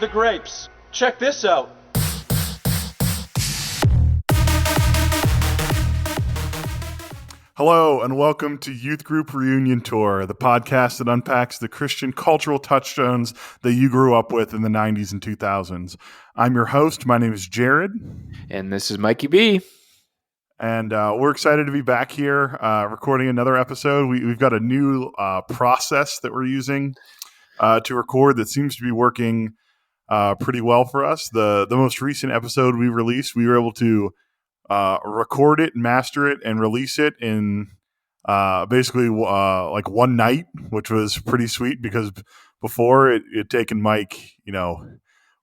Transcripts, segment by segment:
the grapes. Check this out. Hello, and welcome to Youth Group Reunion Tour, the podcast that unpacks the Christian cultural touchstones that you grew up with in the 90s and 2000s. I'm your host. My name is Jared. And this is Mikey B. And we're excited to be back here recording another episode. We've got a new process that we're using to record that seems to be working pretty well for us. The most recent episode we released, we were able to record it, master it, and release it in basically like one night, which was pretty sweet because before it had taken Mike,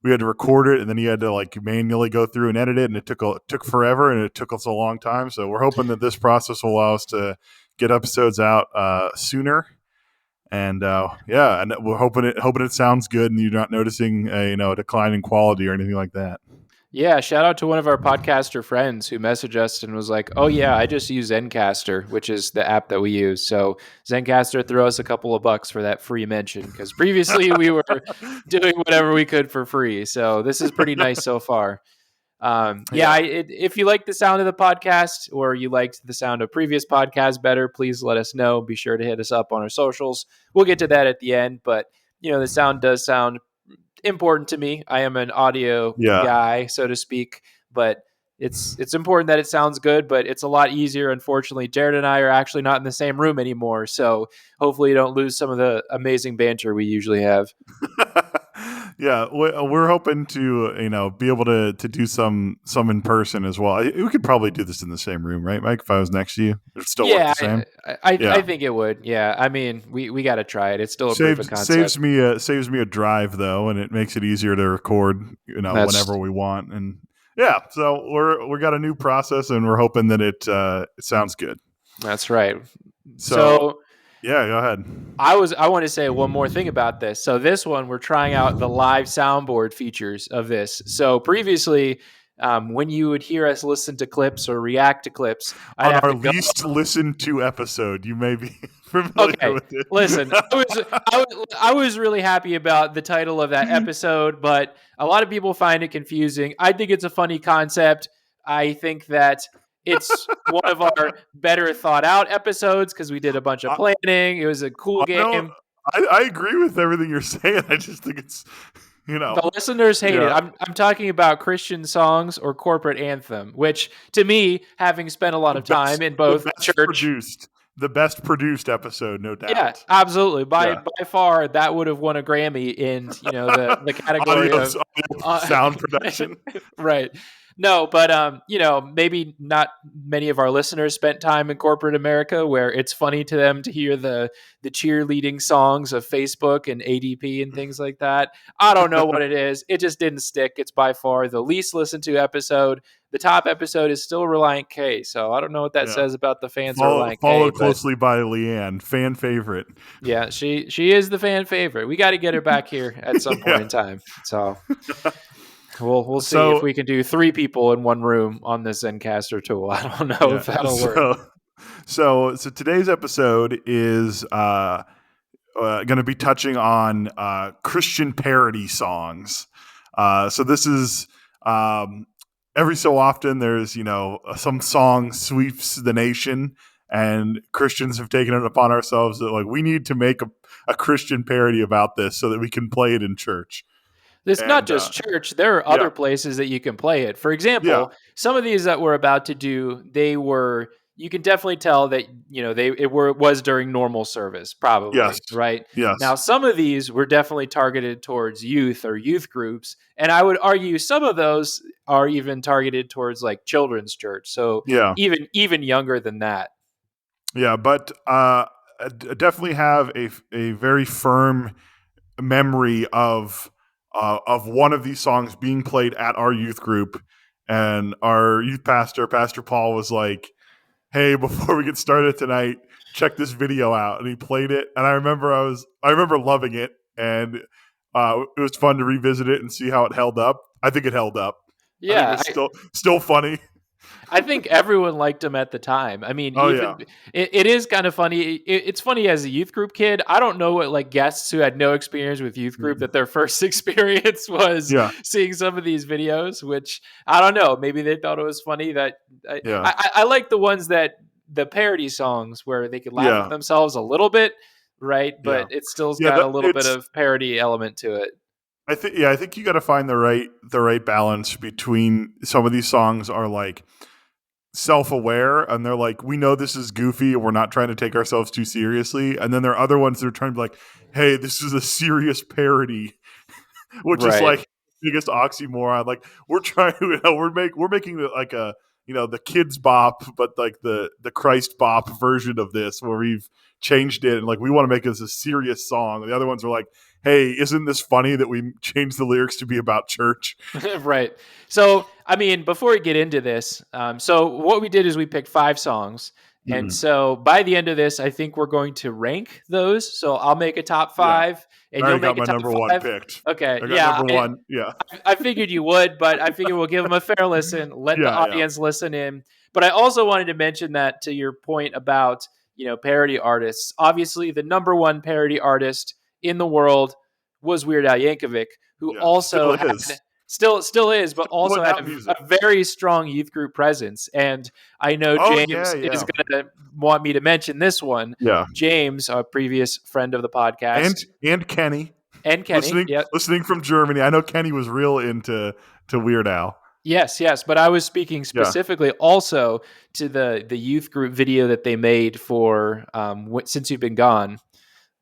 we had to record it and then he had to like manually go through and edit it, and it took forever and it took us a long time. So we're hoping that this process will allow us to get episodes out sooner. And and we're hoping it sounds good and you're not noticing a decline in quality or anything like that. Yeah, shout out to one of our podcaster friends who messaged us and was like, oh yeah, I just use Zencastr, which is the app that we use. So Zencastr, throw us a couple of bucks for that free mention, because previously we were doing whatever we could for free. So this is pretty nice so far. If you like the sound of the podcast or you liked the sound of previous podcasts better, please let us know. Be sure to hit us up on our socials. We'll get to that at the end, but the sound does sound important to me. I am an audio guy, so to speak, but it's important that it sounds good, but it's a lot easier. Unfortunately, Jared and I are actually not in the same room anymore, so hopefully you don't lose some of the amazing banter we usually have. Yeah, we're hoping to be able to do some in person as well. We could probably do this in the same room, right, Mike? If I was next to you, it'd still work the same. I think it would. Yeah, I mean, we got to try it. It's still a proof of concept. Saves me a drive though, and it makes it easier to record whenever we want. And yeah, so we got a new process, and we're hoping that it sounds good. That's right. So yeah, go ahead. I want to say one more thing about this. So this one, we're trying out the live soundboard features of this. So previously, when you would hear us listen to clips or react to clips, on our least listened to episode, you may be familiar with it. Listen, I was really happy about the title of that episode, but a lot of people find it confusing. I think it's a funny concept. I think that it's one of our better thought out episodes because we did a bunch of planning. It was a cool game. I agree with everything you're saying. I just think it's, the listeners hate it. I'm talking about Christian songs or corporate anthem, which to me, having spent a lot of time in both church. The best produced episode, no doubt. Yeah, absolutely. By far, that would have won a Grammy in the category of sound production. Right. No, but maybe not many of our listeners spent time in corporate America where it's funny to them to hear the cheerleading songs of Facebook and ADP and things like that. I don't know what it is. It just didn't stick. It's by far the least listened to episode. The top episode is still Reliant K, so I don't know what that says about the fans of Reliant K. Followed closely by Leanne, fan favorite. Yeah, she is the fan favorite. We got to get her back here at some point in time. So we'll see if we can do 3 people in one room on this Zencastr tool. I don't know if that'll work. So today's episode is going to be touching on Christian parody songs. So this is every so often there's some song sweeps the nation, and Christians have taken it upon ourselves that we need to make a Christian parody about this so that we can play it in church. It's not just church. There are other places that you can play it. For example, some of these that we're about to do, you can definitely tell that, it was during normal service, probably. Yes. Right? Yes. Now, some of these were definitely targeted towards youth or youth groups. And I would argue some of those are even targeted towards children's church. So even younger than that. Yeah, but I definitely have a very firm memory of one of these songs being played at our youth group, and our youth pastor, Pastor Paul, was like, "Hey, before we get started tonight, check this video out." And he played it, and I remember loving it, and it was fun to revisit it and see how it held up. I think it held up. Yeah, it's still funny. I think everyone liked him at the time. I mean, Oh yeah. it is kind of funny. It's funny as a youth group kid. I don't know what like guests who had no experience with youth group that their first experience was Yeah. seeing some of these videos. Which I don't know. Maybe they thought it was funny that Yeah. I like the ones that the parody songs where they could laugh at Yeah. themselves a little bit, right? Yeah. But it still's Yeah. got a little bit of parody element to it. I think you got to find the right balance between some of these songs are like self-aware and they're like, we know this is goofy and we're not trying to take ourselves too seriously, and then there are other ones that are trying to be like, hey, this is a serious parody, which is Right. like biggest oxymoron. Like we're trying to, we're making it like a, the kids bop, but like the Christ bop version of this, where we've changed it and like we want to make this a serious song. The other ones are like, hey, isn't this funny that we changed the lyrics to be about church? Right. So, I mean, before we get into this, so what we did is we picked 5 songs. And Mhm. so by the end of this, I think we're going to rank those. So I'll make a top Yeah. 5 I and you'll already got make a my top number one 5. picked. Okay. I got Yeah. number one. Yeah. I figured you would, but I figured we'll give them a fair listen, let the Yeah. audience listen in. But I also wanted to mention that to your point about, parody artists. Obviously, the number one parody artist in the world was Weird Al Yankovic, who Yeah. also Still had is. still is, but also Putting had out music. a very strong youth group presence. And I know Oh, James yeah. is Yeah. going to want me to mention this one. Yeah. James, a previous friend of the podcast, And Kenny. and Kenny. Listening Yep. listening from Germany. I know Kenny was real into Weird Al. Yes, yes, but I was speaking Yeah. specifically also to the youth group video that they made for "Since You've Been Gone"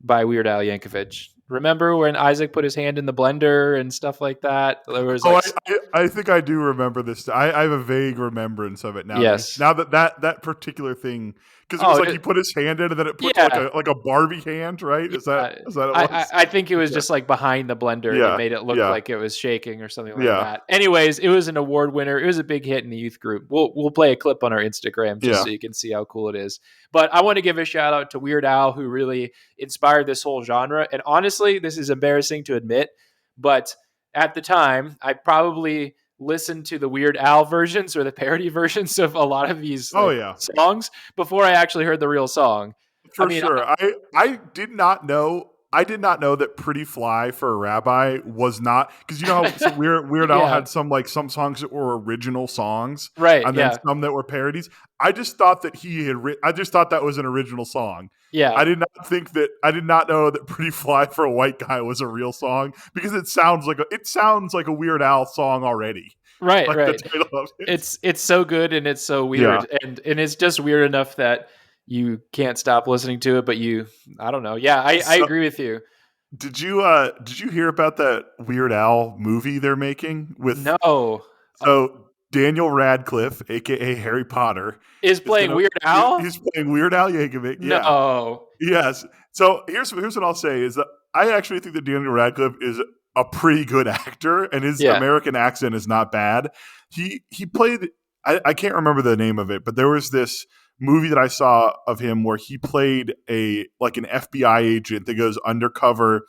by Weird Al Yankovic. Remember when Isaac put his hand in the blender and stuff like that? There was Oh, like, I think I do remember this. I have a vague remembrance of it now. yes, That particular thing, because it was oh, like he put his hand in and then it put yeah, like a Barbie hand, right? Is that yeah. is that it I was? I think it was Yeah. just like behind the blender. They Yeah. made it look Yeah. like it was shaking or something like Yeah. that. Anyways, it was an award winner. It was a big hit in the youth group. We'll play a clip on our Instagram just Yeah. so you can see how cool it is. But I want to give a shout out to Weird Al, who really inspired this whole genre. And honestly, this is embarrassing to admit, but at the time, I probably listened to the Weird Al versions or the parody versions of a lot of these Oh like yeah. songs before I actually heard the real song. I For mean, sure. I did not know. I did not know that "Pretty Fly for a Rabbi" was not, because you know how Weird Al yeah, had some songs that were original songs, right, and then yeah, some that were parodies. I just thought that he had. I just thought that was an original song. yeah. I did not know that "Pretty Fly for a White Guy" was a real song, because it sounds like a Weird Al song already. Right, Like the right. title of it. It's so good and it's so Yeah. weird and it's just weird enough that you can't stop listening to it, but I don't know. Yeah, I So, agree with you. did you hear about that Weird Al movie they're making with? No. So Daniel Radcliffe, aka Harry Potter, Is is playing gonna Weird Al? he's playing Weird Al Yankovic. Yeah, No. yes. So here's what I'll say is that I actually think that Daniel Radcliffe is a pretty good actor, and his Yeah. American accent is not bad. He played. I can't remember the name of it, but there was this movie that I saw of him where he played an FBI agent that goes undercover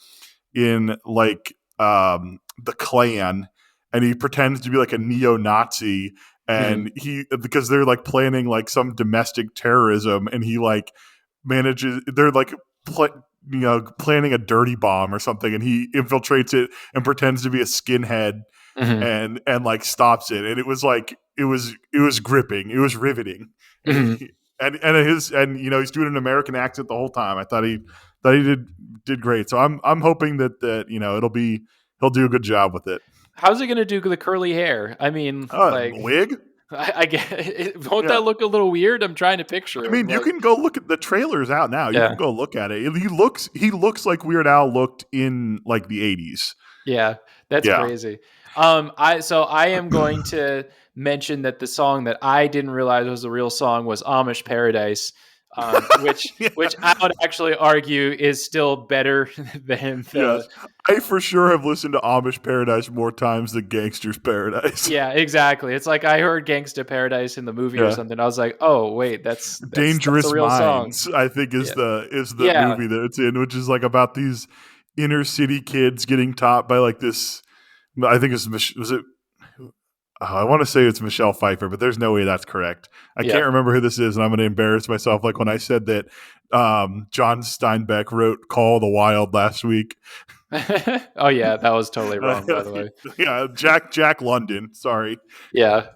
in like the Klan, and he pretends to be like a neo-Nazi, and he, because they're like planning like some domestic terrorism, and he like manages, they're like planning a dirty bomb or something, and he infiltrates it and pretends to be a skinhead, Mhm. and like stops it, and it was like it was gripping, it was riveting, and Mhm. and he's doing an American accent the whole time. I thought he did great. So I'm hoping that he'll do a good job with it. How's it going to do the curly hair? I mean, like Wig? I get won't Yeah. that look a little weird? I'm trying to picture I him. mean, you Like, can go look at the trailers out now. You yeah. can go look at it. He looks like Weird Al looked in like the 80s. Yeah, that's Yeah. crazy. I am going to mention that the song that I didn't realize was a real song was Amish Paradise, which Yeah. I would actually argue is still better than the. Yes. I for sure have listened to Amish Paradise more times than Gangster's Paradise. Yeah, exactly. It's like I heard Gangsta Paradise in the movie or Yeah. something. I was like, oh wait, that's Dangerous a real song. Minds, I think, is Yeah. the Yeah. movie that it's in, which is like about these inner city kids getting taught by like this. I think was it I want to say it's Michelle Pfeiffer, but there's no way that's correct. I Yeah. can't remember who this is, and I'm going to embarrass myself. Like when I said that John Steinbeck wrote "Call of the Wild" last week. Oh yeah, that was totally wrong, by the way. Yeah, Jack London. Sorry. Yeah.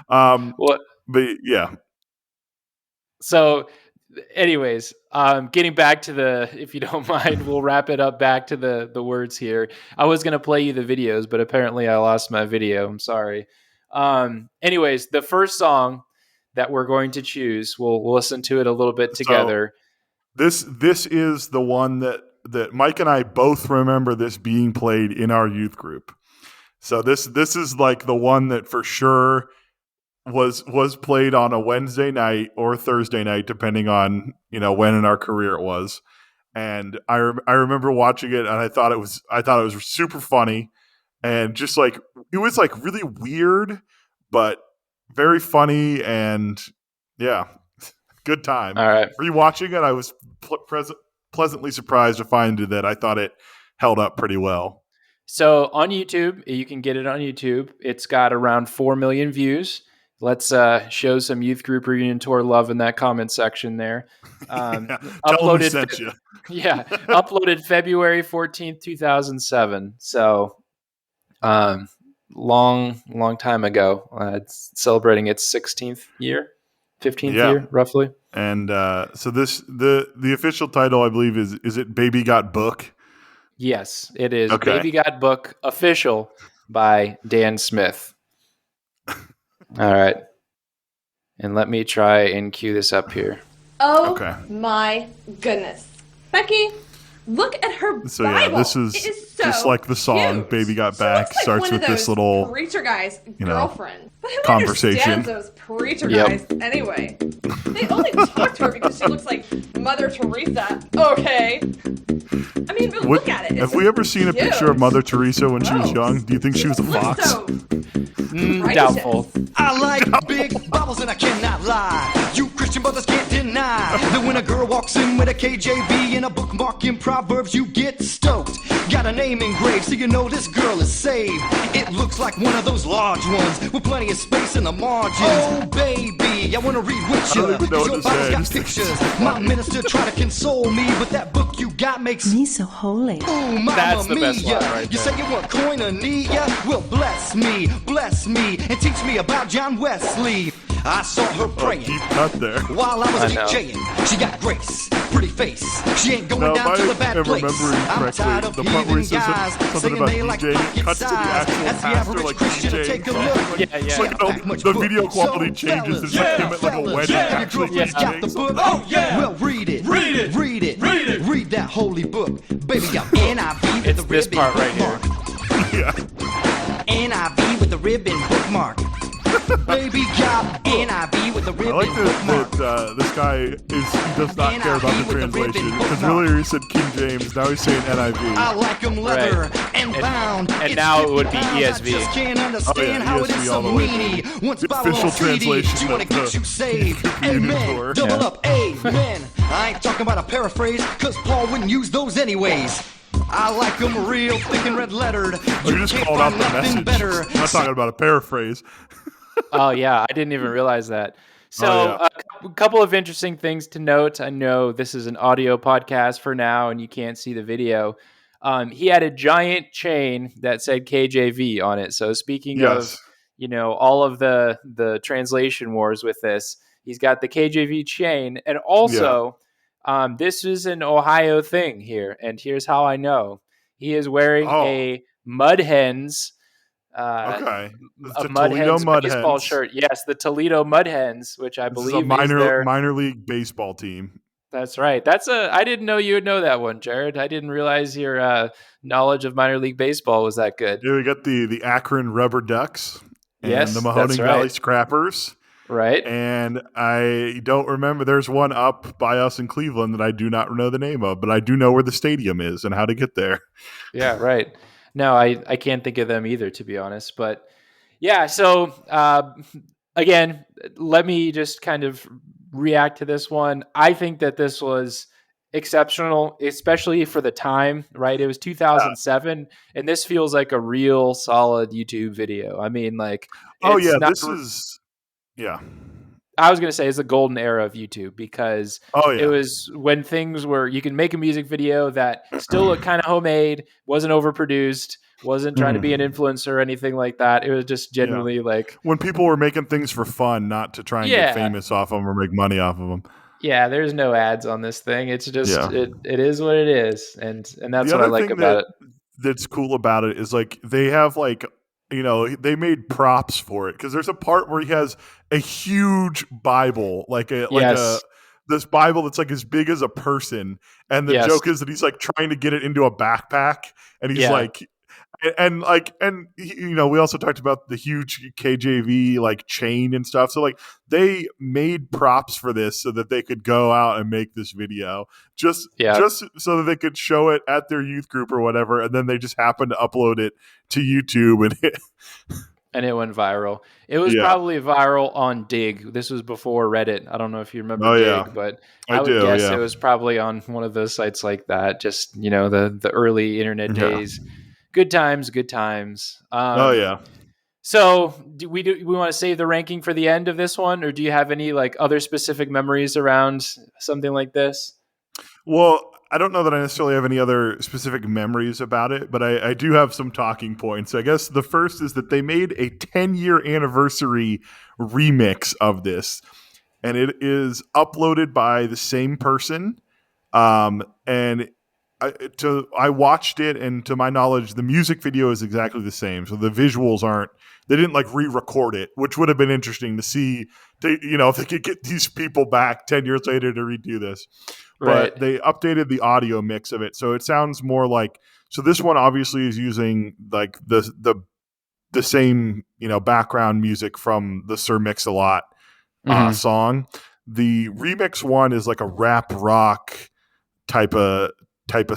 What? But yeah. So, anyways, getting back to if you don't mind, we'll wrap it up back to the words here. I was gonna play you the videos, but apparently I lost my video. I'm sorry. Anyways, the first song that we're going to choose, we'll listen to it a little bit together. So this is the one that Mike and I both remember this being played in our youth group. So this is like the one that for sure was played on a Wednesday night or Thursday night, depending on when in our career it was. And I remember watching it, and I thought it was super funny, and just like it was like really weird, but very funny, and yeah, good time. All right. Rewatching it, I was pleasantly surprised to find that I thought it held up pretty well. So on YouTube, you can get it on YouTube. It's got around 4 million views. Let's show some youth group reunion tour love in that comment section there. Uploaded, sent you. Yeah, uploaded February 14th, 2007. So long time ago. It's celebrating its 16th year, 15th year, roughly. And so the official title, I believe, is it Baby Got Book? Yes, it is. Okay. Baby Got Book, official by Dan Smith. All right. And let me try and cue this up here. Oh, okay. My goodness. Becky, look at her Bible. Yeah, this is so just like the song, cute. Baby Got She Back, looks like starts with this little preacher guy's girlfriend. But who conversation. understands those preacher guys anyway? They only talk to her because she looks like Mother Teresa. Okay. I mean, but look at it. Have we ever seen a picture of Mother Teresa when she was young? Do you think she was a fox? Doubtful. I like big bubbles and I cannot lie. You Christian brothers can't deny that when a girl walks in with a KJV and a bookmark in Proverbs, you get stoked. Got a name engraved so you know this girl is saved. It looks like one of those large ones with plenty of space in the margins. Oh baby, I wanna read with you. I don't even know what Your Bible's got to say. pictures. My minister try to console me, but that book you got makes me so holy. Ooh, Mama That's the best Mia. line right You there. say you want koinonia? Well, bless me, and teach me about John Wesley. I saw her praying Deep cut there. while I was I know. DJing. She got grace, pretty face. She ain't going No, down if to I the bad am place. remembering I'm correctly, tired of the part where he heathen says guys something saying about they like DJing, pocket cuts to the size. actual That's the pastor, average like Christian to DJing. take a look. Yeah. It's like Back much the book. video quality So, changes. It's fellas, like him at like a wedding your actually girlfriend's got the DJing. book. Oh, yeah. Well, read it. Read it. Read it. Read it. Read that holy book. Baby got NIV with It's the this ribbon part right here. bookmark. Yeah. NIV with the ribbon bookmark. Baby got NIV with the I ribbon like bookmark. that this guy does not care about the translation, because earlier he said King James, now he's saying NIV. I like 'em leather and bound. and It's now it would be 50 pounds. ESV. I just can't understand how it ESV is all so the way weenie. through. Once The Bible official on CD, translation she wanna of get the you saved. Reunion Amen. tour. Double Yeah. up, amen. I ain't talking about a paraphrase, cause Paul wouldn't use those anyways. I like 'em real thick and red lettered. Oh, you just can't called out find the nothing message. better. I'm not talking about a paraphrase. Oh yeah, I didn't even realize that. So Oh, a couple of interesting things to note. I know this is an audio podcast for now, and you can't see the video. He had a giant chain that said KJV on it. So speaking of, all of the translation wars with this, he's got the KJV chain, and also this is an Ohio thing here. And here's how I know: he is wearing a Mud Hens. Okay. A Mud Hens baseball Hens. shirt. Yes, the Toledo Mud Hens, which I This believe is a is their... minor league baseball team. That's right. I didn't know you would know that one, Jared. I didn't realize your knowledge of minor league baseball was that good. Yeah, we got the Akron Rubber Ducks and Yes, the Mahoning that's Valley right. Scrappers. Right? And I don't remember. There's one up by us in Cleveland that I do not know the name of, but I do know where the stadium is and how to get there. Yeah, right. No, I can't think of them either, to be honest. But yeah, so again, let me just kind of react to this one. I think that this was exceptional, especially for the time, right? It was 2007, and this feels like a real solid YouTube video. I mean, like, Oh it's yeah, not. this is yeah. I was going to say it's the golden era of YouTube because Oh it yeah. was when things were, you can make a music video that still looked kind of homemade, wasn't overproduced, wasn't trying to be an influencer or anything like that. It was just Yeah. genuinely like, When people were making things for fun, not to try and get yeah, famous off them or make money off of them. yeah, there's no ads on this thing. It's just, Yeah. it is what it is. And that's The what I other like thing about it. that's cool about it is like they have like they made props for it because there's a part where he has a huge Bible, like Yes. this Bible that's like as big as a person, and the Yes. joke is that he's like trying to get it into a backpack, and he's Yeah. like. We also talked about the huge KJV like chain and stuff. So like they made props for this so that they could go out and make this video just so that they could show it at their youth group or whatever. And then they just happened to upload it to YouTube And it went viral. It was probably viral on Dig. This was before Reddit. I don't know if you remember Dig, but I would guess it was probably on one of those sites like that. Just, the early internet days. Good times, good times. So do we want to save the ranking for the end of this one, or do you have any like other specific memories around something like this? Well, I don't know that I necessarily have any other specific memories about it, but I do have some talking points. I guess the first is that they made a 10-year anniversary remix of this, and it is uploaded by the same person. And I watched it, and to my knowledge, the music video is exactly the same. So the visuals aren't. They didn't like re-record it, which would have been interesting to see. If they could get these people back 10 years later to redo this. Right. But they updated the audio mix of it, so it sounds more like. So this one obviously is using like the same background music from the Sir Mix-a-Lot song. The remix one is like a rap rock type of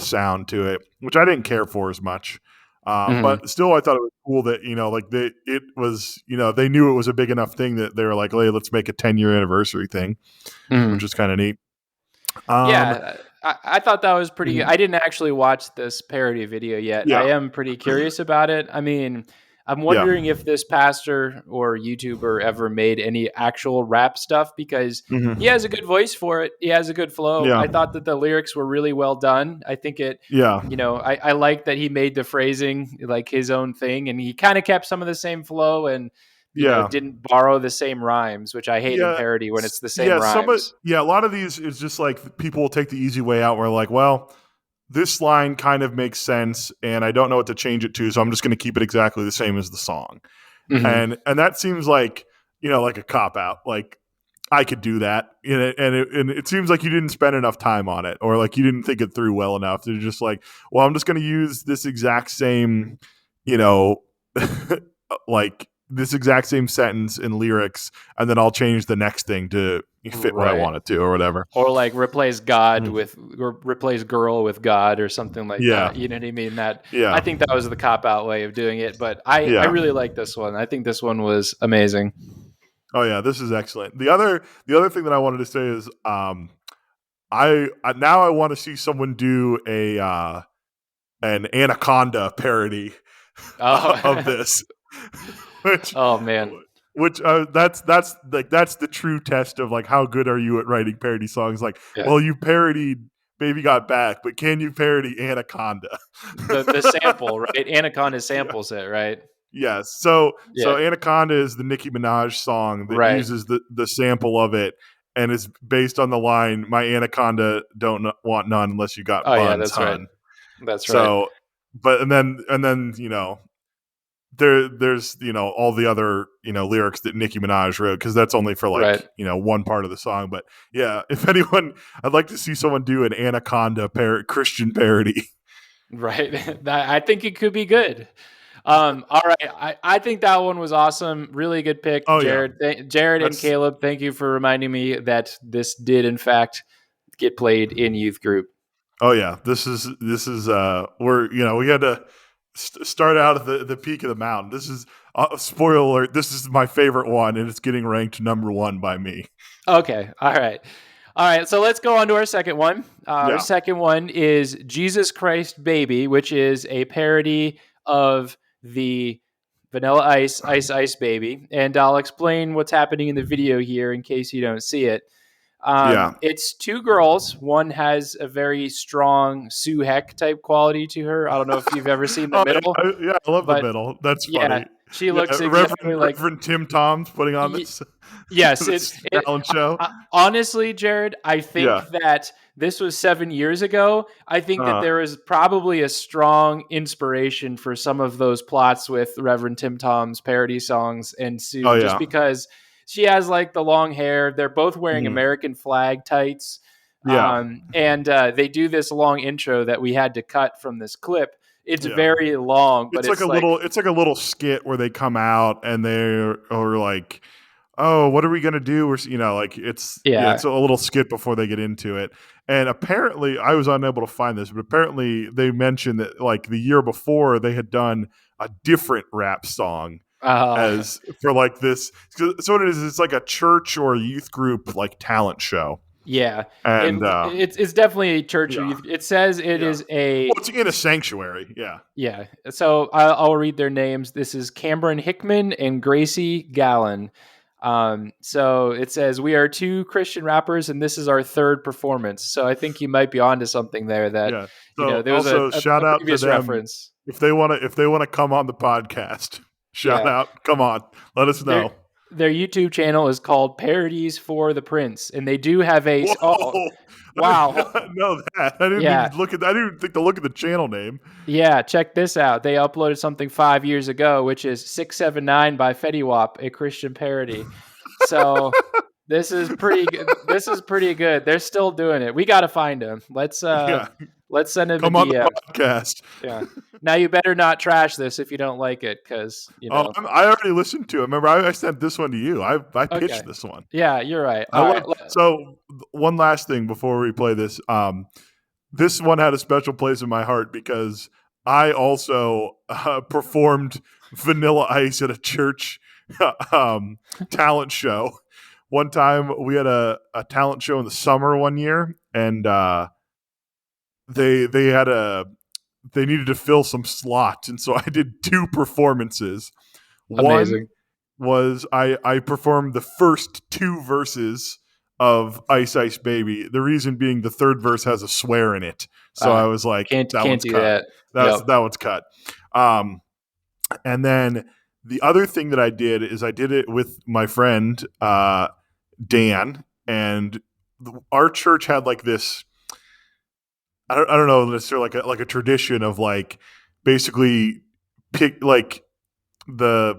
sound to it, which I didn't care for as much. But still, I thought it was cool that it was they knew it was a big enough thing that they were like, hey, let's make a 10-year anniversary thing, which is kind of neat. I thought that was pretty good. I didn't actually watch this parody video yet. Yeah. I am pretty curious about it. I mean, I'm wondering if this pastor or YouTuber ever made any actual rap stuff because he has a good voice for it. He has a good flow. Yeah. I thought that the lyrics were really well done. I think I like that he made the phrasing like his own thing, and he kind of kept some of the same flow and didn't borrow the same rhymes, which I hate in parody when it's the same rhymes. A lot of these is just like people will take the easy way out where like, well, this line kind of makes sense and I don't know what to change it to, so I'm just going to keep it exactly the same as the song. And that seems like, like a cop out. Like I could do that. And it seems like you didn't spend enough time on it, or like you didn't think it through well enough. They're just like, well, I'm just going to use this exact same, like this exact same sentence and lyrics, and then I'll change the next thing to fit what I want it to or whatever. Or like replace God or replace girl with God or something like that. You know what I mean? I think that was the cop out way of doing it, but I really like this one. I think this one was amazing. Oh yeah, this is excellent. The other thing that I wanted to say is I now want to see someone do an Anaconda parody of this. Which, that's the true test of like how good are you at writing parody songs? Like, well, you parodied Baby Got Back, but can you parody Anaconda? the sample, right? Anaconda samples it, right? Yes. So Anaconda is the Nicki Minaj song that uses the sample of it, and it's based on the line, "My Anaconda don't want none unless you got buns." Yeah, that's hun. Right. That's right. So, but and then there's all the other lyrics that Nicki Minaj wrote, because that's only for one part of the song. But yeah, if anyone, I'd like to see someone do an Anaconda Christian parody. Right. I think it could be good. All right. I think that one was awesome. Really good pick, Jared. Yeah. Jared and Caleb, thank you for reminding me that this did in fact get played in youth group. Oh yeah, this is we had to start out at the peak of the mountain. This is spoiler alert. This is my favorite one, and it's getting ranked number 1 by me. Okay, all right. All right, so let's go on to our second one. Yeah. Our second one is Jesus Christ Baby, which is a parody of the Vanilla Ice Ice Baby. And I'll explain what's happening in the video here in case you don't see it. Yeah. It's two girls. One has a very strong Sue Heck type quality to her. I don't know if you've ever seen the middle. Yeah, I love the but middle. That's yeah, funny. she looks exactly like Reverend Tim Tom's putting on this. Yes, this talent show. Honestly, Jared, I think Yeah. that this was 7 years ago. I think that there was probably a strong inspiration for some of those plots with Reverend Tim Tom's parody songs and Sue, just because she has like the long hair. They're both wearing American flag tights. Yeah. And they do this long intro that we had to cut from this clip. It's very long, but it's like a little skit where they come out and they're like, oh, what are we gonna do? Or it's a little skit before they get into it. And apparently, I was unable to find this, but apparently they mentioned that like the year before they had done a different rap song as for like this. So what it is, it's like a church or a youth group like talent show. Yeah, and it's definitely a church. Youth. It says it is a. Well, it's in a sanctuary. Yeah. Yeah. So I'll read their names. This is Cameron Hickman and Gracie Gallen. So it says, we are two Christian rappers and this is our third performance. So I think you might be onto something there that, So there was also a shout out to them reference. If they want to come on the podcast, shout out, come on, let us know. Their YouTube channel is called Parodies for the Prince, and they do have a. Whoa. Oh, wow! I didn't know that. I didn't even look at that. I didn't even think to look at the channel name. Yeah, check this out. They uploaded something 5 years ago, which is 679 by Fetty Wap, a Christian parody. So this is pretty good. This is pretty good. They're still doing it. We got to find them. Let's send him come a on DM. The podcast. Yeah. Now you better not trash this if you don't like it, because I already listened to it. Remember, I sent this one to you. I pitched this one. Yeah, you're right. So one last thing before we play this. This one had a special place in my heart because I also performed Vanilla Ice at a church talent show. One time we had a talent show in the summer one year, and they needed to fill some slots, and so I did 2 performances. Amazing. One was I performed the first 2 verses of Ice Ice Baby. The reason being the third verse has a swear in it, so I was like, can't do cut. That one's cut. And then the other thing that I did is I did it with my friend Dan, and our church had like this. I don't know necessarily like a tradition of like basically pick like the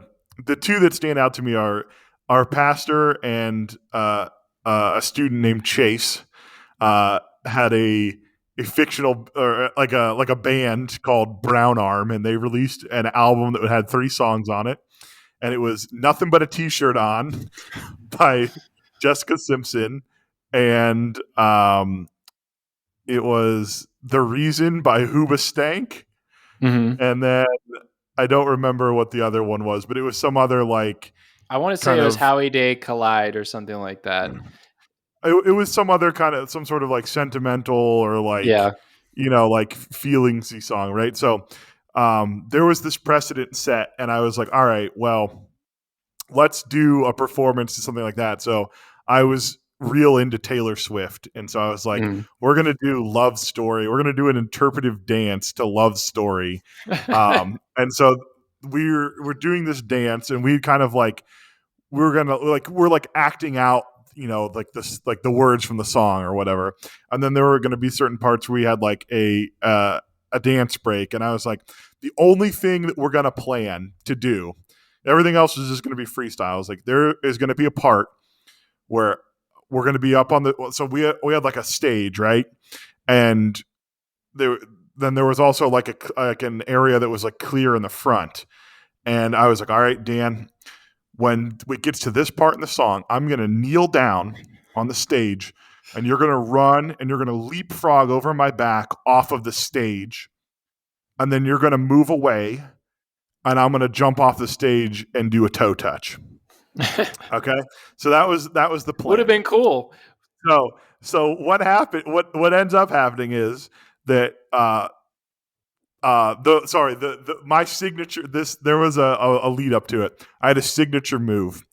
2 that stand out to me are our pastor and a student named Chase had a fictional or like a band called Brown Arm, and they released an album that had 3 songs on it, and it was Nothing But a T-Shirt On by Jessica Simpson, and it was The Reason by Hoobastank. And then I don't remember what the other one was, but it was some other like. I want to say it was Howie Day Collide or something like that. It was some other some sort of like sentimental or like, like feelingsy song, right? So there was this precedent set, and I was like, all right, well, let's do a performance to something like that. So I was real into Taylor Swift, and so I was like, we're gonna do Love Story. We're gonna do an interpretive dance to Love Story. And so we're doing this dance, and we kind of like we're like acting out, like this, like the words from the song or whatever. And then there were going to be certain parts where we had like a dance break, and I was like, the only thing that we're going to plan to do, everything else is just going to be freestyle. I was like, there is going to be a part where we're going to be up on so we had like a stage, right? And there was also like an area that was like clear in the front. And I was like, all right, Dan, when it gets to this part in the song, I'm going to kneel down on the stage, and you're going to run and you're going to leapfrog over my back off of the stage. And then you're going to move away, and I'm going to jump off the stage and do a toe touch. Okay. So that was the plan. Would have been cool. So what happened? What ends up happening is that my signature. There was a lead up to it. I had a signature move.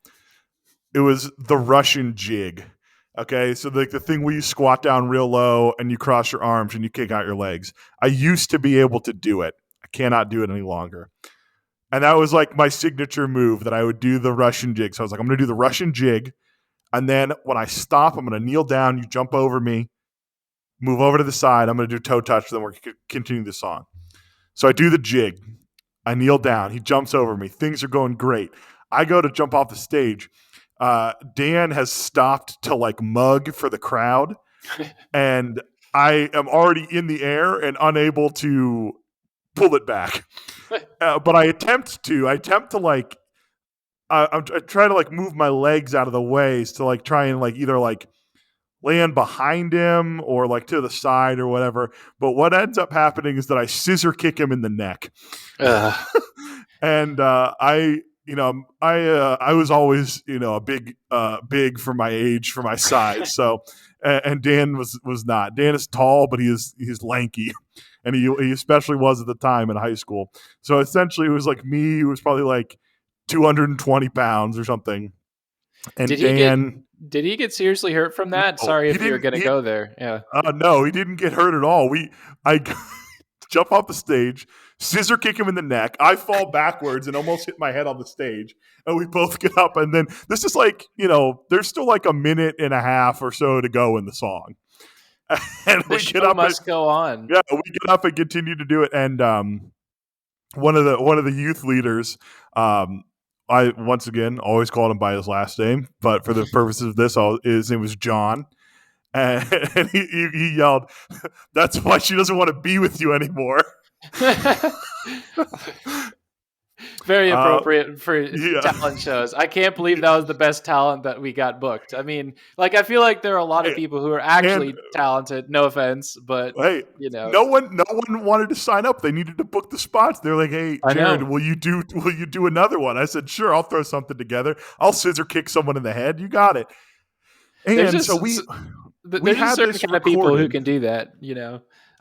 It was the Russian jig. Okay, so the thing where you squat down real low and you cross your arms and you kick out your legs. I used to be able to do it. I cannot do it any longer. And that was like my signature move, that I would do the Russian jig. So I was like, I'm going to do the Russian jig. And then when I stop, I'm going to kneel down. You jump over me, move over to the side. I'm going to do toe touch. Then we're going to continue the song. So I do the jig. I kneel down. He jumps over me. Things are going great. I go to jump off the stage. Dan has stopped to like mug for the crowd. And I am already in the air and unable to pull it back. But I attempt to like, I try to like move my legs out of the ways to like try and like either like land behind him or like to the side or whatever. But what ends up happening is that I scissor kick him in the neck. And I was always, a big for my age, for my size. So, and Dan was not. Dan is tall, but he's lanky. And he especially was at the time in high school. So essentially it was like me, who was probably like 220 pounds or something. And did he get seriously hurt from that? Sorry if you're going to go there. Yeah. No, he didn't get hurt at all. I jump off the stage, scissor kick him in the neck. I fall backwards and almost hit my head on the stage. And we both get up. And then this is like, there's still like a minute and a half or so to go in the song. And the show must go on. Yeah, we get up and continue to do it. And one of the youth leaders, I once again always called him by his last name, but for the purposes of this, his name was John. And he yelled, "That's why she doesn't want to be with you anymore." Very appropriate for talent shows. I can't believe that was the best talent that we got booked. I mean, like, I feel like there are a lot of people who are actually talented. No offense, but no one wanted to sign up. They needed to book the spots. They're like, "Hey, Jared, will you do another one?" I said, "Sure, I'll throw something together. I'll scissor kick someone in the head. You got it." And there's a certain kind of people who can do that.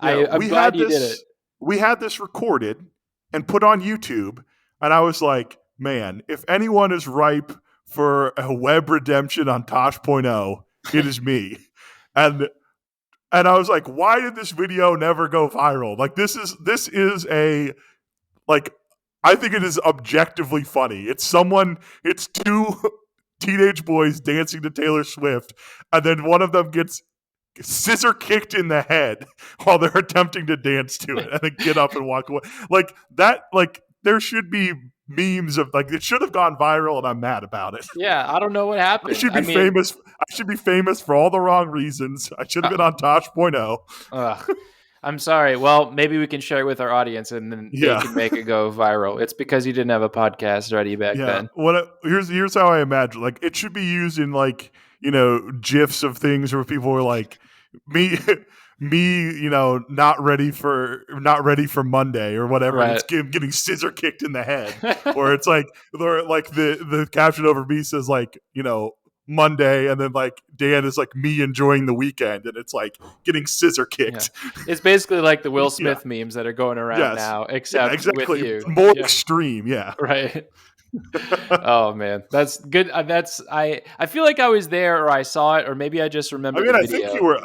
I'm glad you did it. We had this recorded and put on YouTube. And I was like, man, if anyone is ripe for a web redemption on Tosh.0, it is me. And I was like, why did this video never go viral? Like, this is a, like, I think it is objectively funny. It's two teenage boys dancing to Taylor Swift, and then one of them gets scissor kicked in the head while they're attempting to dance to it and then get up and walk away. Like that, like, there should be memes of, like, it should have gone viral, and I'm mad about it. Yeah, I don't know what happened. I should be famous. I should be famous for all the wrong reasons. I should have been on Tosh.0. I'm sorry. Well, maybe we can share it with our audience, and then they can make it go viral. It's because you didn't have a podcast ready back then. Here's how I imagine. Like, it should be used in, like, GIFs of things where people were like, me, not ready for Monday or whatever. Right. And it's getting scissor kicked in the head, or it's like, the caption over me says, like, Monday, and then like Dan is like me enjoying the weekend, and it's like getting scissor kicked. Yeah. It's basically like the Will Smith memes that are going around now, except exactly. with you. More extreme, right. Oh man, that's good. I feel like I was there, or I saw it, or maybe I just remember. I think you were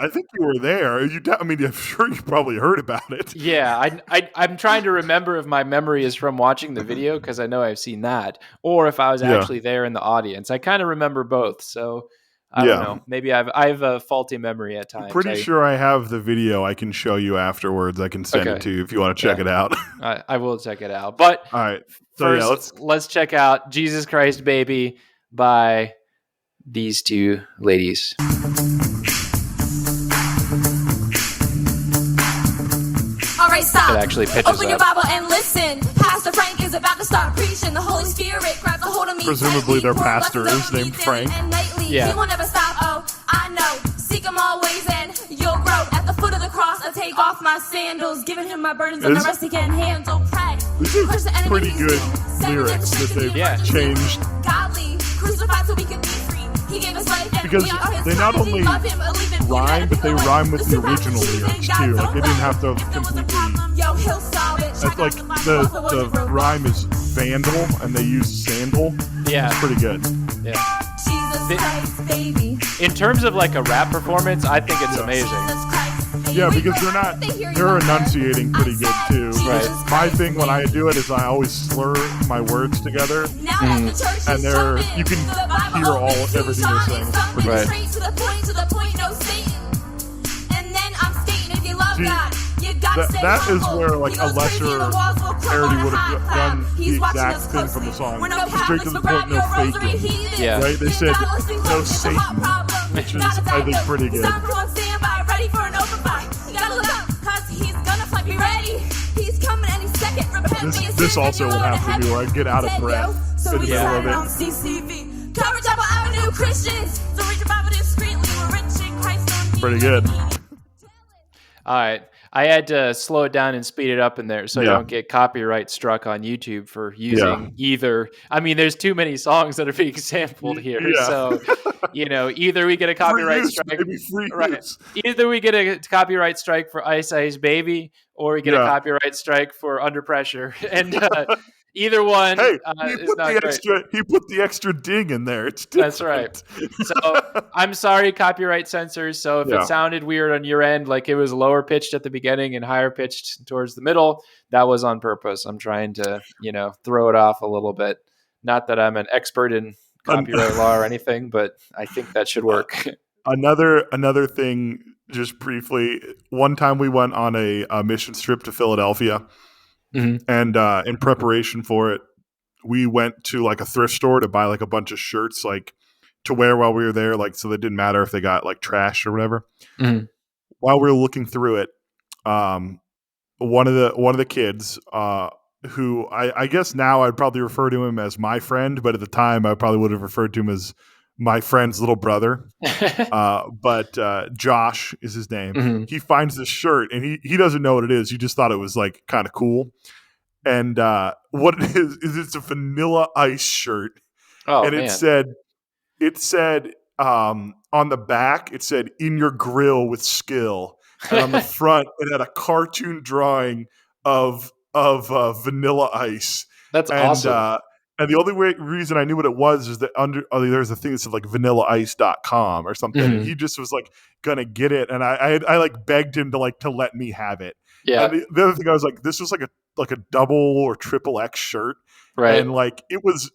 there. I'm sure you probably heard about it. Yeah, I'm trying to remember if my memory is from watching the video, because I know I've seen that, or if I was actually there in the audience. I kind of remember both, so I don't know. Maybe I have a faulty memery at times. I'm pretty sure I have the video. I can show you afterwards. I can send it to you if you want to check it out. I will check it out. But all right. So first, let's check out Jesus Christ Baby by these two ladies. All right, stop. It actually pitches Open your Bible and listen. Pastor Frank is about to start preaching. The Holy Spirit grabs a hold of me. Presumably their pastor is named Frank. Yeah. He will never stop. Oh, I know. Seek him always and you'll grow. At the foot of the cross, I take off my sandals. Giving him my burdens and the rest he can handle. Pray. This is pretty good lyrics that they've changed. Godly, crucified so we can be free. He gave us life and Because we are his they not property. only Love him or leave him. rhyme, but they rhyme with the original Superstition lyrics and too. God's Like they didn't have to own love. If there was a completely. problem, yo, he'll solve it. That's Check like out Bible, the was it wrote? rhyme is vandal, and they use sandal. Yeah. It's pretty good. Yeah. Jesus Christ, baby. In terms of like a rap performance, I think it's Yeah. amazing. Jesus Christ, baby. Yeah, because they're enunciating pretty good too. Right. My thing when I do it is I always slur my words together. Now that the church is And jumping, you can the Bible hear all opens to everything they're saying. John. Something Right. straight to the point, no Satan. And then I'm stating, if you love See, God, you gotta stay that is humble. where like He a goes crazy lesser and the walls will crumble parody on a would high have cloud. done He's the watching exact us thing from the closely. song. We're no Straight to Catholics, the but grab point, no your rosary, faking. heathens. Yeah. Right? They You said gotta listen no close, it's a hot Satan, problem. which is Gotta I think dive in. pretty good. Some crew on standby, ready for an open fight. You gotta look up, cause he's gonna fight. Be ready. He's coming any second. Repent for your This sins also and would you're have to going be where I get out of heaven. breath So in the we middle sign of on it. CCV. Coverage Apple Avenue Christians. So reach your Bible discreetly. We're rich in Christ. Pretty good. All right. I had to slow it down and speed it up in there so you Yeah. don't get copyright struck on YouTube for using either. I mean, there's too many songs that are being sampled here. Yeah. So, either we get a Free copyright use, strike. baby, free Right. use. Either we get a copyright strike for Ice Ice Baby or we get a Yeah. copyright strike for Under Pressure. And either one Hey, is not great. he put the extra ding in there. It's That's different. right. So I'm sorry, copyright censors. So if Yeah. it sounded weird on your end, like it was lower pitched at the beginning and higher pitched towards the middle, that was on purpose. I'm trying to, throw it off a little bit. Not that I'm an expert in copyright law or anything, but I think that should work. Another thing, just briefly. One time we went on a mission trip to Philadelphia, Mhm. and in preparation for it, we went to like a thrift store to buy like a bunch of shirts, like to wear while we were there, like so that it didn't matter if they got like trashed or whatever. Mhm. While we were looking through it, one of the kids, who I guess now I'd probably refer to him as my friend, but at the time I probably would have referred to him as my friend's little brother. But Josh is his name. Mhm. He finds this shirt and he doesn't know what it is. He just thought it was like kind of cool. And what it is it's a Vanilla Ice shirt. Oh, And man. it said on the back, it said "in your grill with skill," and on the front, it had a cartoon drawing of Vanilla Ice. That's And awesome. and the only reason I knew what it was is that there's a thing that said like vanillaice.com or something. Mhm. And he just was like gonna get it, and I like begged him to let me have it. Yeah, And the other thing I was like, this was like a double or triple X shirt, right. and like it was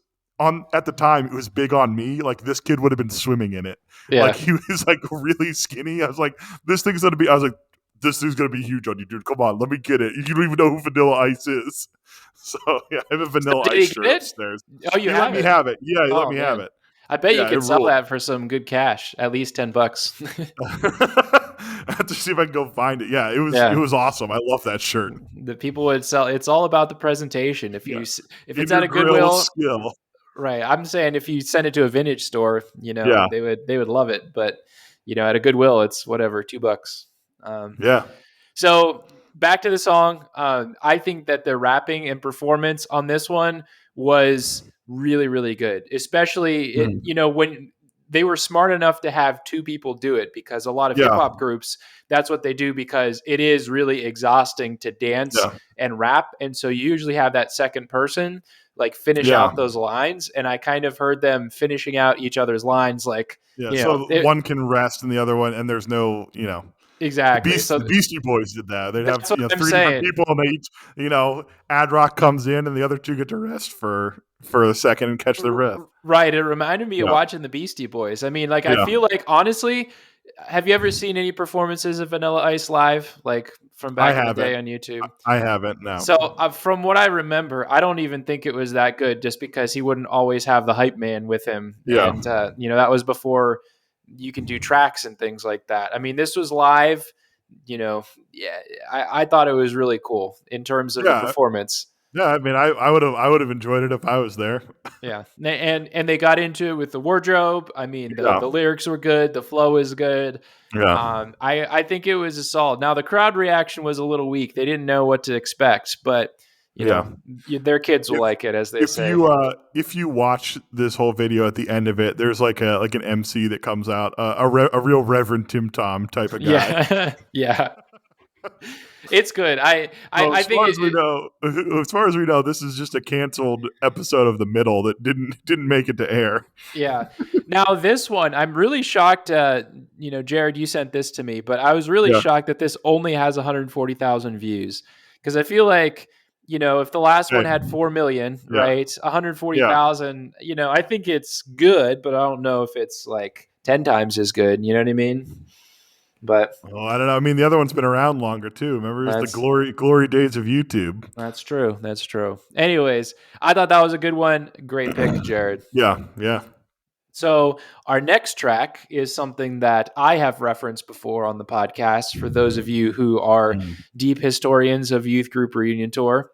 at the time it was big on me. Like this kid would have been swimming in it. Yeah. Like he was like really skinny. I was like, this thing's gonna be. I was like, this thing's gonna be huge on you, dude. Come on, let me get it. You don't even know who Vanilla Ice is. So yeah, I have a Vanilla did he Ice get shirt it? upstairs. Oh, you He have let me it? have it. Yeah, he Oh, let me have man. it. I bet you Yeah, could it sell ruled. that for some good cash, at least $10. I have to see if I can go find it. Yeah, it was awesome. I love that shirt. The people would sell. It's all about the presentation. If Yeah. if In it's at a your grill Goodwill, skill. right? I'm saying if you send it to a vintage store, Yeah. they would love it. But at a Goodwill, it's whatever, $2. Yeah. So back to the song. I think that the rapping and performance on this one was really, really good, especially when they were smart enough to have two people do it, because a lot of Yeah. hip hop groups, that's what they do, because it is really exhausting to dance Yeah. and rap. And so you usually have that second person like finish Yeah. out those lines. And I kind of heard them finishing out each other's lines. Like, Yeah. you So know, it- one can rest and the other one, and there's no, exactly. the Beastie Boys did that. They'd have That's what I'm three saying. different people, and they each, Ad Rock comes in, and the other two get to rest for a second and catch their breath. Right. It reminded me of Yeah. watching the Beastie Boys. I mean, like, Yeah. I feel like, honestly, have you ever seen any performances of Vanilla Ice live, like from back in the haven't. day on YouTube? I haven't. No. So from what I remember, I don't even think it was that good, just because he wouldn't always have the hype man with him. Yeah. And, that was before you can do tracks and things like that. I mean, this was live, I thought it was really cool in terms of the Yeah. performance. Yeah, I mean, I would have enjoyed it if I was there. Yeah. And they got into it with the wardrobe. I mean, Yeah. the lyrics were good. The flow is good. Yeah. I think it was a solid. Now, the crowd reaction was a little weak. They didn't know what to expect, but you know, their kids will like it, as they say. If you watch this whole video, at the end of it, there's like an MC that comes out, a real Reverend Tim Tom type of guy. Yeah. It's good. I think as far as we know, this is just a canceled episode of The Middle that didn't make it to air. Yeah. Now this one, I'm really shocked. Jared, you sent this to me, but I was really shocked that this only has 140,000 views, because I feel like, if the last one had 4 million, right, 140,000, I think it's good, but I don't know if it's like 10 times as good. You know what I mean? But I don't know. I mean, the other one's been around longer too. Remember, it was the glory days of YouTube. That's true. Anyways, I thought that was a good one. Great pick, Jared. Yeah. So our next track is something that I have referenced before on the podcast. For those of you who are deep historians of Youth Group Reunion Tour,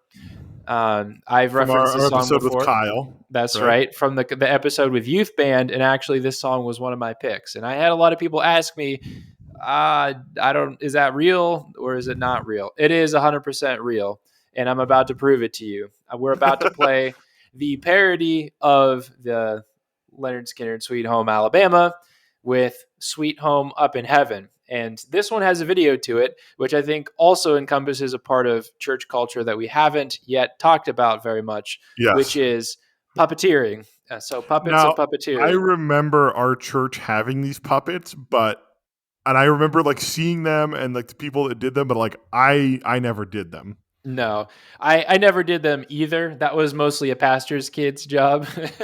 I've referenced this song episode before. With Kyle. That's right. From the episode with Youth Band, and actually this song was one of my picks. And I had a lot of people ask me, is that real or is it not real? It is 100% real, and I'm about to prove it to you. We're about to play the parody of the Leonard Skinner Sweet Home Alabama with Sweet Home Up in Heaven. And this one has a video to it, which I think also encompasses a part of church culture that we haven't yet talked about very much, which is puppeteering. So puppets and puppeteering. I remember our church having these puppets, and I remember like seeing them and like the people that did them, but like I never did them. No, I never did them either. That was mostly a pastor's kid's job to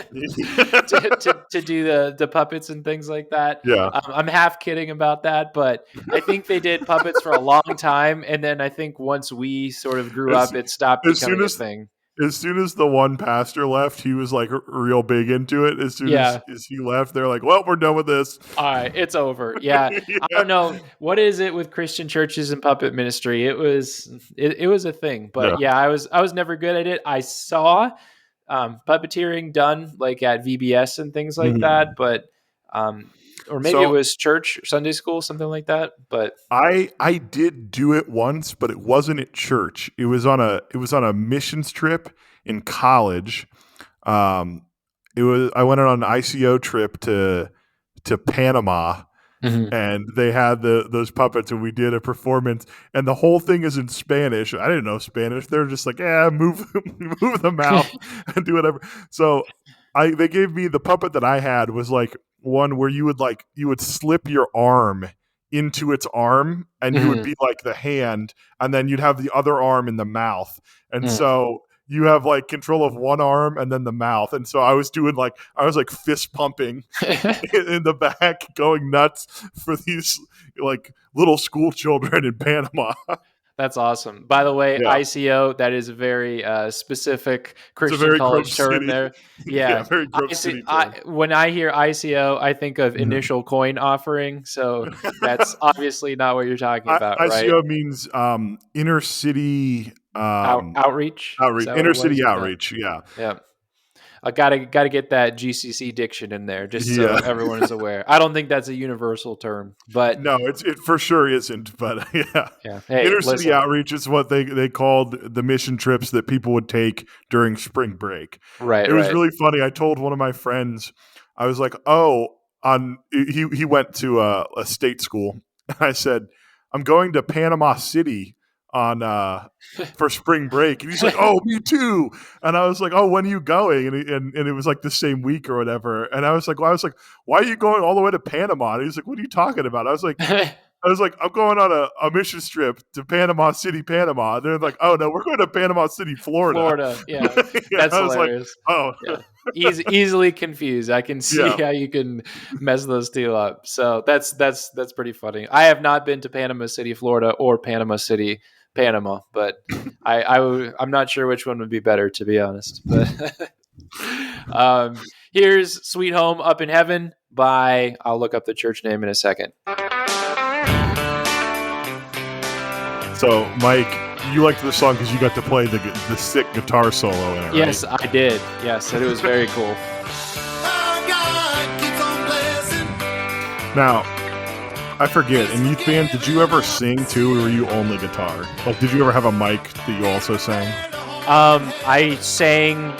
do the puppets and things like that. Yeah. I'm half kidding about that, but I think they did puppets for a long time. And then I think once we sort of grew up, it stopped becoming a thing. As soon as the one pastor left, he was like real big into it. As soon as he left, they're like, well, we're done with this. All right, it's over. Yeah. I don't know. What is it with Christian churches and puppet ministry? It was a thing. But I was never good at it. I saw puppeteering done like at VBS and things like that, but or maybe it was church, Sunday school, something like that. But I did do it once, but it wasn't at church. It was on a missions trip in college. I went on an ICO trip to Panama, and they had those puppets, and we did a performance, and the whole thing is in Spanish. I didn't know Spanish. They're just like, move the mouth and do whatever. So they gave me the puppet that I had was like one where you would slip your arm into its arm, and you would be like the hand, and then you'd have the other arm in the mouth, and so you have like control of one arm and then the mouth. And so I was fist pumping in the back, going nuts for these like little school children in Panama. That's awesome. By the way, ICO, that is a very specific Christian college term there. Yeah. Very Grove City term. When I hear ICO, I think of initial coin offering. So that's obviously not what you're talking about, right? ICO means inner city outreach. Inner city outreach. Yeah. I gotta get that GCC diction in there, just so everyone is aware. I don't think that's a universal term, but no, it for sure isn't. But Hey, inner city outreach is what they called the mission trips that people would take during spring break. Right. It was really funny. I told one of my friends, I was like, he went to a state school. I said, I'm going to Panama City for spring break, and he's like, oh, me too. And I was like, oh, when are you going? And it was like the same week or whatever. And I was like, why are you going all the way to Panama? And he's like, what are you talking about? I was like, I'm going on a mission trip to Panama City, Panama. And they're like, oh no, we're going to Panama City, Florida. Yeah. That's hilarious. Like, oh yeah. Easily confused. I can see how you can mess those two up. So that's pretty funny. I have not been to Panama City, Florida, or Panama City, Panama, but I'm not sure which one would be better, to be honest. But here's Sweet Home Up in Heaven by, I'll look up the church name in a second. So, Mike, you liked this song because you got to play the sick guitar solo in it, right? Yes, I did. Yes, and it was very cool. Now, I forget, in youth band, did you ever sing too, or were you only guitar? Like, did you ever have a mic that you also sang? I sang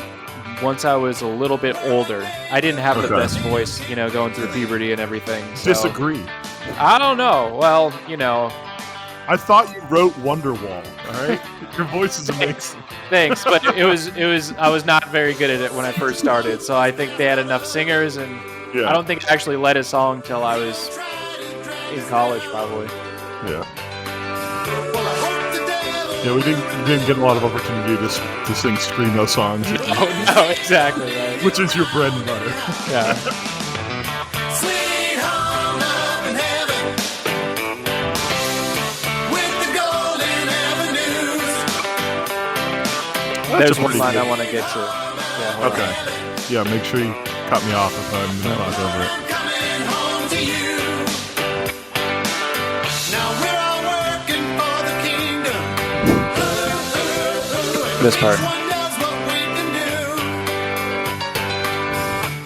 once I was a little bit older. I didn't have the best voice, going through puberty and everything. So. Disagree. I don't know. Well, I thought you wrote Wonderwall. All right, your voice is amazing. Thanks, but it was. I was not very good at it when I first started. So I think they had enough singers, and I don't think I actually led a song till I was in college, probably. Yeah. Yeah, we didn't get a lot of opportunity to sing screamo songs. No, exactly right. Which is your bread and butter. Yeah. Sweet home up in heaven, with the golden avenues. There's one line I want to get to. Yeah, okay. Yeah, make sure you cut me off if I'm not over it. Coming home to you. Now we're all working for the kingdom. This part. One does what we can do.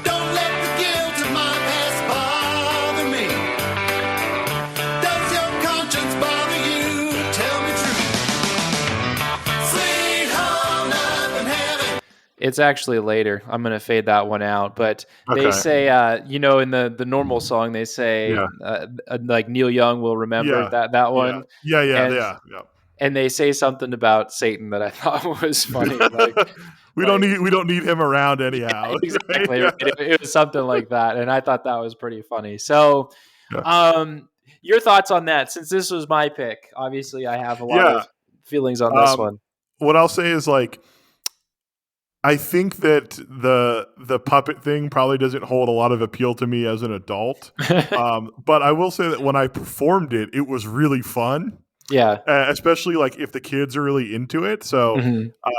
Don't let the guilt of my past bother me. Does your conscience bother you? Tell me true. Sweet home up in heaven. It's actually later. I'm going to fade that one out. But they say, in the normal song, they say, like Neil Young will remember that one. Yeah. And they say something about Satan that I thought was funny. Like, we don't need him around anyhow. Exactly. Right? It was something like that. And I thought that was pretty funny. So, your thoughts on that? Since this was my pick, obviously I have a lot of feelings on this one. What I'll say is I think that the puppet thing probably doesn't hold a lot of appeal to me as an adult. But I will say that when I performed it, it was really fun. Yeah. Especially if the kids are really into it. So,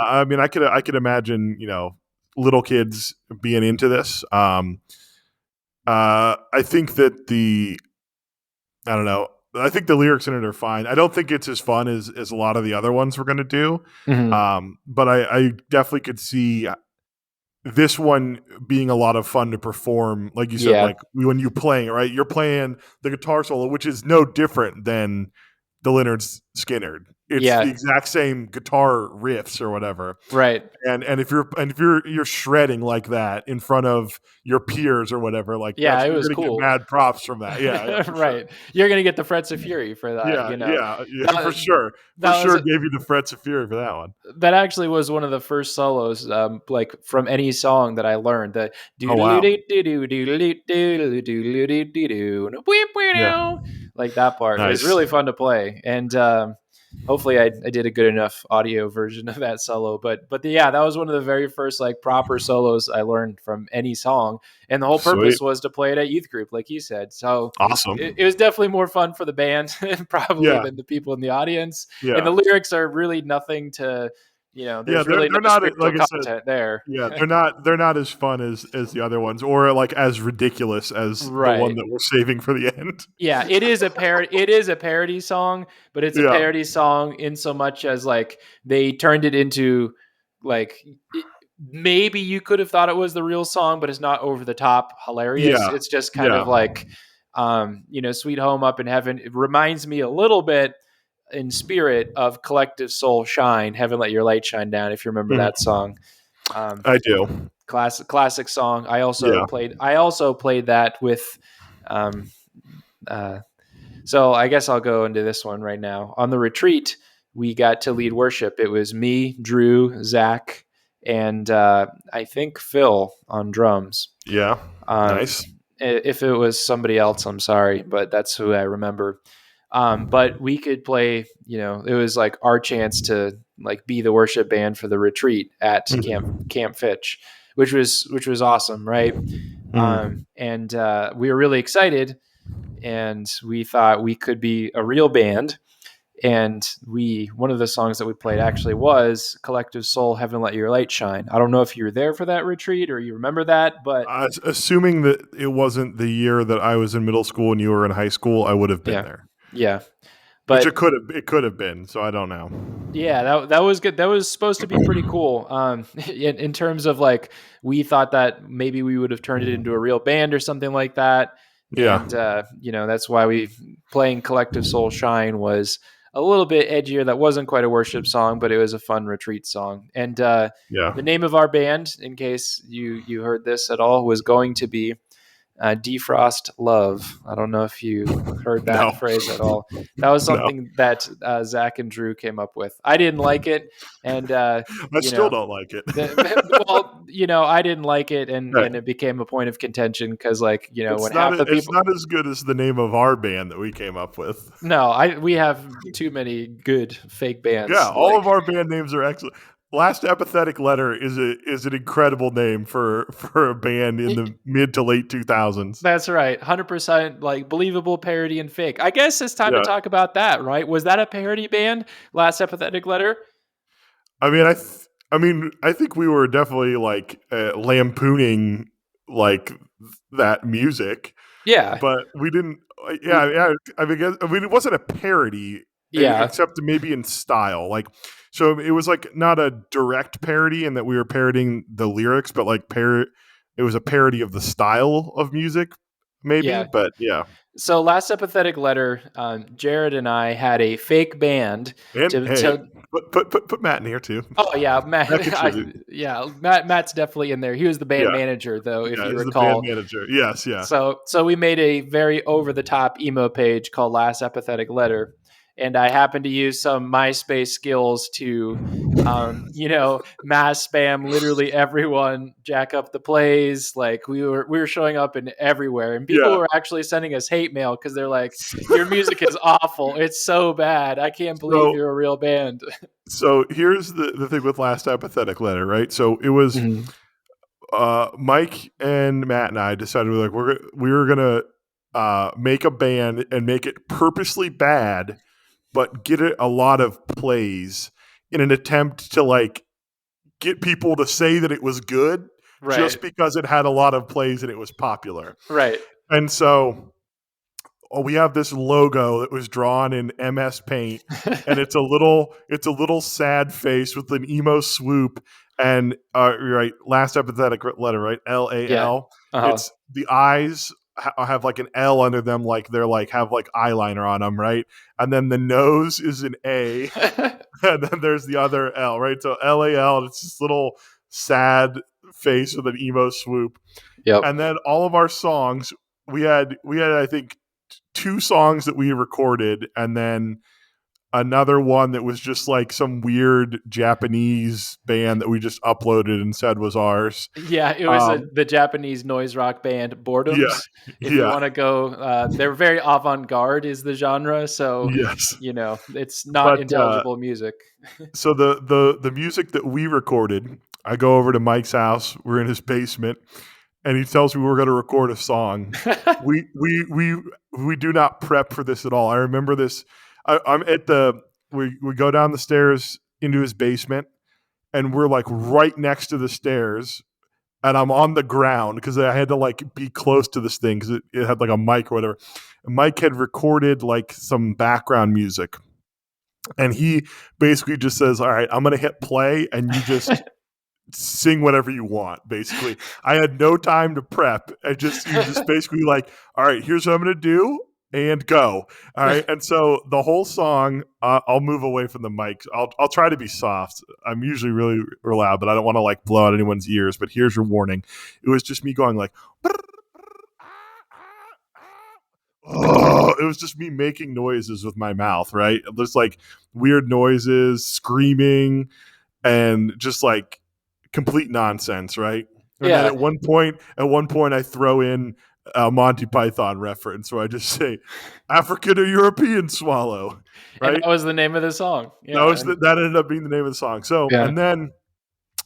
I mean, I could imagine, little kids being into this. I think that I don't know. I think the lyrics in it are fine. I don't think it's as fun as a lot of the other ones we're going to do. But I definitely could see this one being a lot of fun to perform. Like you said, when you're playing, right? You're playing the guitar solo, which is no different than the Lynyrd Skynyrd. It's the exact same guitar riffs or whatever. Right. And if you're shredding like that in front of your peers or whatever, it was cool. Get mad props from that. Yeah. Right. Sure. You're gonna get the frets of fury for that. Yeah, for sure. Gave you the frets of fury for that one. That actually was one of the first solos, from any song that I learned. The like that part. Nice. It was really fun to play, and hopefully I did a good enough audio version of that solo. But that was one of the very first proper solos I learned from any song, and the whole purpose was to play it at youth group, like you said. So awesome! It was definitely more fun for the band probably than the people in the audience. Yeah. And the lyrics are really nothing to. There's really no not like content said, there. Yeah, they're not as fun as the other ones, or as ridiculous as the one that we're saving for the end. Yeah, it is a parody song, but it's a parody song in so much as they turned it into maybe you could have thought it was the real song, but it's not over the top hilarious. Yeah. It's just kind of Sweet Home Up in Heaven. It reminds me a little bit in spirit of Collective Soul Shine, Heaven Let Your Light Shine Down, if you remember that song. I do. Classic song. I also played that with so I guess I'll go into this one right now. On the retreat, we got to lead worship. It was me, Drew, Zach, and I think Phil on drums. Yeah. Nice. If it was somebody else, I'm sorry, but that's who I remember. But we could play, it was our chance to be the worship band for the retreat at Camp Fitch, which was awesome. Right. And we were really excited, and we thought we could be a real band. And one of the songs that we played actually was Collective Soul, Heaven Let Your Light Shine. I don't know if you were there for that retreat or you remember that, but assuming that it wasn't the year that I was in middle school and you were in high school, I would have been there. Yeah, but which it could have been. So I don't know. Yeah, that was good. That was supposed to be pretty cool. In terms of we thought that maybe we would have turned it into a real band or something like that. Yeah, and that's why playing Collective Soul Shine was a little bit edgier. That wasn't quite a worship song, but it was a fun retreat song. And the name of our band, in case you heard this at all, was going to be Defrost Love. I don't know if you heard that phrase at all. That was something that Zach and Drew came up with. I didn't like it, and I still don't like it. I didn't like it, and it became a point of contention because, like, it's not as good as the name of our band that we came up with. No, we have too many good fake bands. Yeah, all of our band names are excellent. Last Apathetic Letter is an incredible name for a band in the mid to late 2000s. That's right. 100% like believable, parody, and fake. I guess it's time to talk about that, right? Was that a parody band, Last Apathetic Letter? I mean, I think we were definitely like lampooning like that music. Yeah. But we didn't I mean it wasn't a parody. Yeah. Except maybe in style. Like, so it was like not a direct parody in that we were parodying the lyrics, but like it was a parody of the style of music, maybe. Yeah. But yeah. So Last Apathetic Letter, Jared and I had a fake band. Put Matt in here too. Oh yeah, Matt. Matt's definitely in there. He was the band manager, though, if you recall. The band manager. Yes, yeah. So we made a very over the top emo page called Last Apathetic Letter. And I happened to use some MySpace skills to, mass spam literally everyone, jack up the plays. Like we were showing up in everywhere, and people were actually sending us hate mail because they're like, "Your music is awful. It's so bad. I can't believe you're a real band." So here's the thing with Last Apathetic Letter, right? So it was Mike and Matt and I decided we were gonna make a band and make it purposely bad, but get it a lot of plays in an attempt to like get people to say that it was good just because it had a lot of plays and it was popular. Right. And so we have this logo that was drawn in MS Paint and it's a little sad face with an emo swoop and Last Apathetic Letter, right? LAL. Yeah. Uh-huh. It's the eyes have like an L under them, like they're like have like eyeliner on them, right? And then the nose is an A, and then there's the other L, right? So LAL, it's this little sad face with an emo swoop. Yep. And then all of our songs, we had I think 2 songs that we recorded, and then another one that was just like some weird Japanese band that we just uploaded and said was ours. Yeah, it was the Japanese noise rock band Boredoms. Yeah, if you want to go, they're very avant-garde is the genre, so yes. It's not intelligible music. So the music that we recorded, I go over to Mike's house. We're in his basement. And he tells me we're going to record a song. we do not prep for this at all. I remember this. I'm at we go down the stairs into his basement, and we're like right next to the stairs, and I'm on the ground because I had to like be close to this thing because it had like a mic or whatever. And Mike had recorded like some background music, and he basically just says, "All right, I'm going to hit play, and you just." Sing whatever you want, basically. I had no time to prep. You just basically like, all right, here's what I'm going to do, and go. All right. And so the whole song, I'll move away from the mic. I'll try to be soft. I'm usually really loud, but I don't want to like blow out anyone's ears. But here's your warning. It was just me going like, oh, it was just me making noises with my mouth, right? There's like weird noises, screaming, and just like complete nonsense, right? And then at one point I throw in a Monty Python reference where I just say African or European swallow, right? And that was the name of the song. Yeah. That ended up being the name of the song. So and then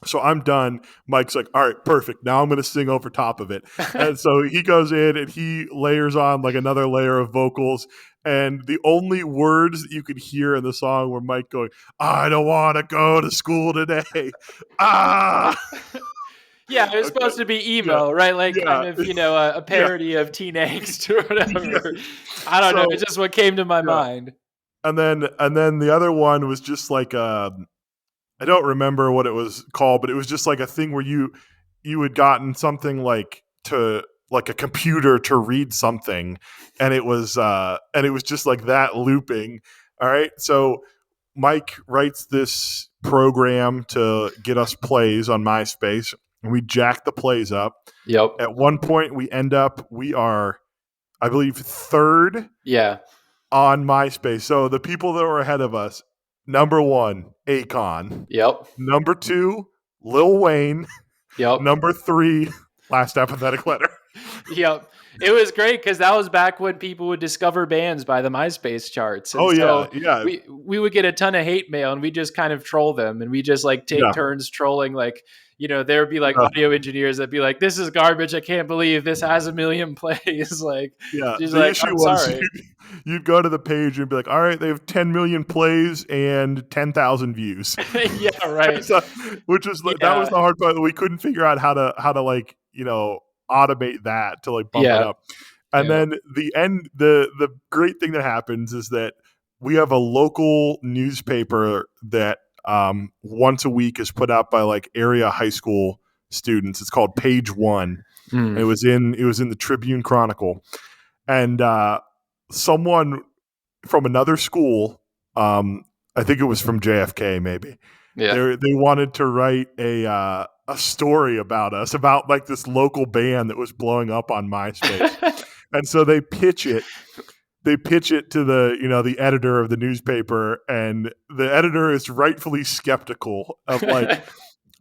so I'm done. Mike's like, all right, perfect. Now I'm going to sing over top of it. And so he goes in and he layers on like another layer of vocals. And the only words that you could hear in the song were Mike going, I don't want to go to school today. Ah. Yeah, it was supposed to be emo, right? Like kind of, a parody of Teen Angst or whatever. I don't know. It's just what came to my mind. And then the other one was just like I don't remember what it was called, but it was just like a thing where you had gotten something like to like a computer to read something, and it was just like that looping, All right. So Mike writes this program to get us plays on MySpace, and we jack the plays up. Yep. At one point, we are, I believe, third Yeah. on MySpace. So the people that were ahead of us, number 1, Akon. Yep. Number 2, Lil Wayne. Yep. Number 3, Last Apathetic Letter. Yep. It was great because that was back when people would discover bands by the MySpace charts. And Yeah. We would get a ton of hate mail and we just kind of troll them and we just like take turns trolling. Like, there would be like audio engineers that'd be like, this is garbage. I can't believe this has 1 million plays. Like, the like, issue I'm was sorry. you'd go to the page and be like, all right, they have 10 million plays and 10,000 views. Yeah, right. So, which was that was the hard part. We couldn't figure out how to like, automate that to like bump it up. And then the great thing that happens is that we have a local newspaper that once a week is put out by like area high school students. It's called Page One. It was in the Tribune Chronicle, and someone from another school, I think it was from JFK, maybe. Yeah, they wanted to write a story about us, about like this local band that was blowing up on MySpace, and so they pitch it to the editor of the newspaper, and the editor is rightfully skeptical of like,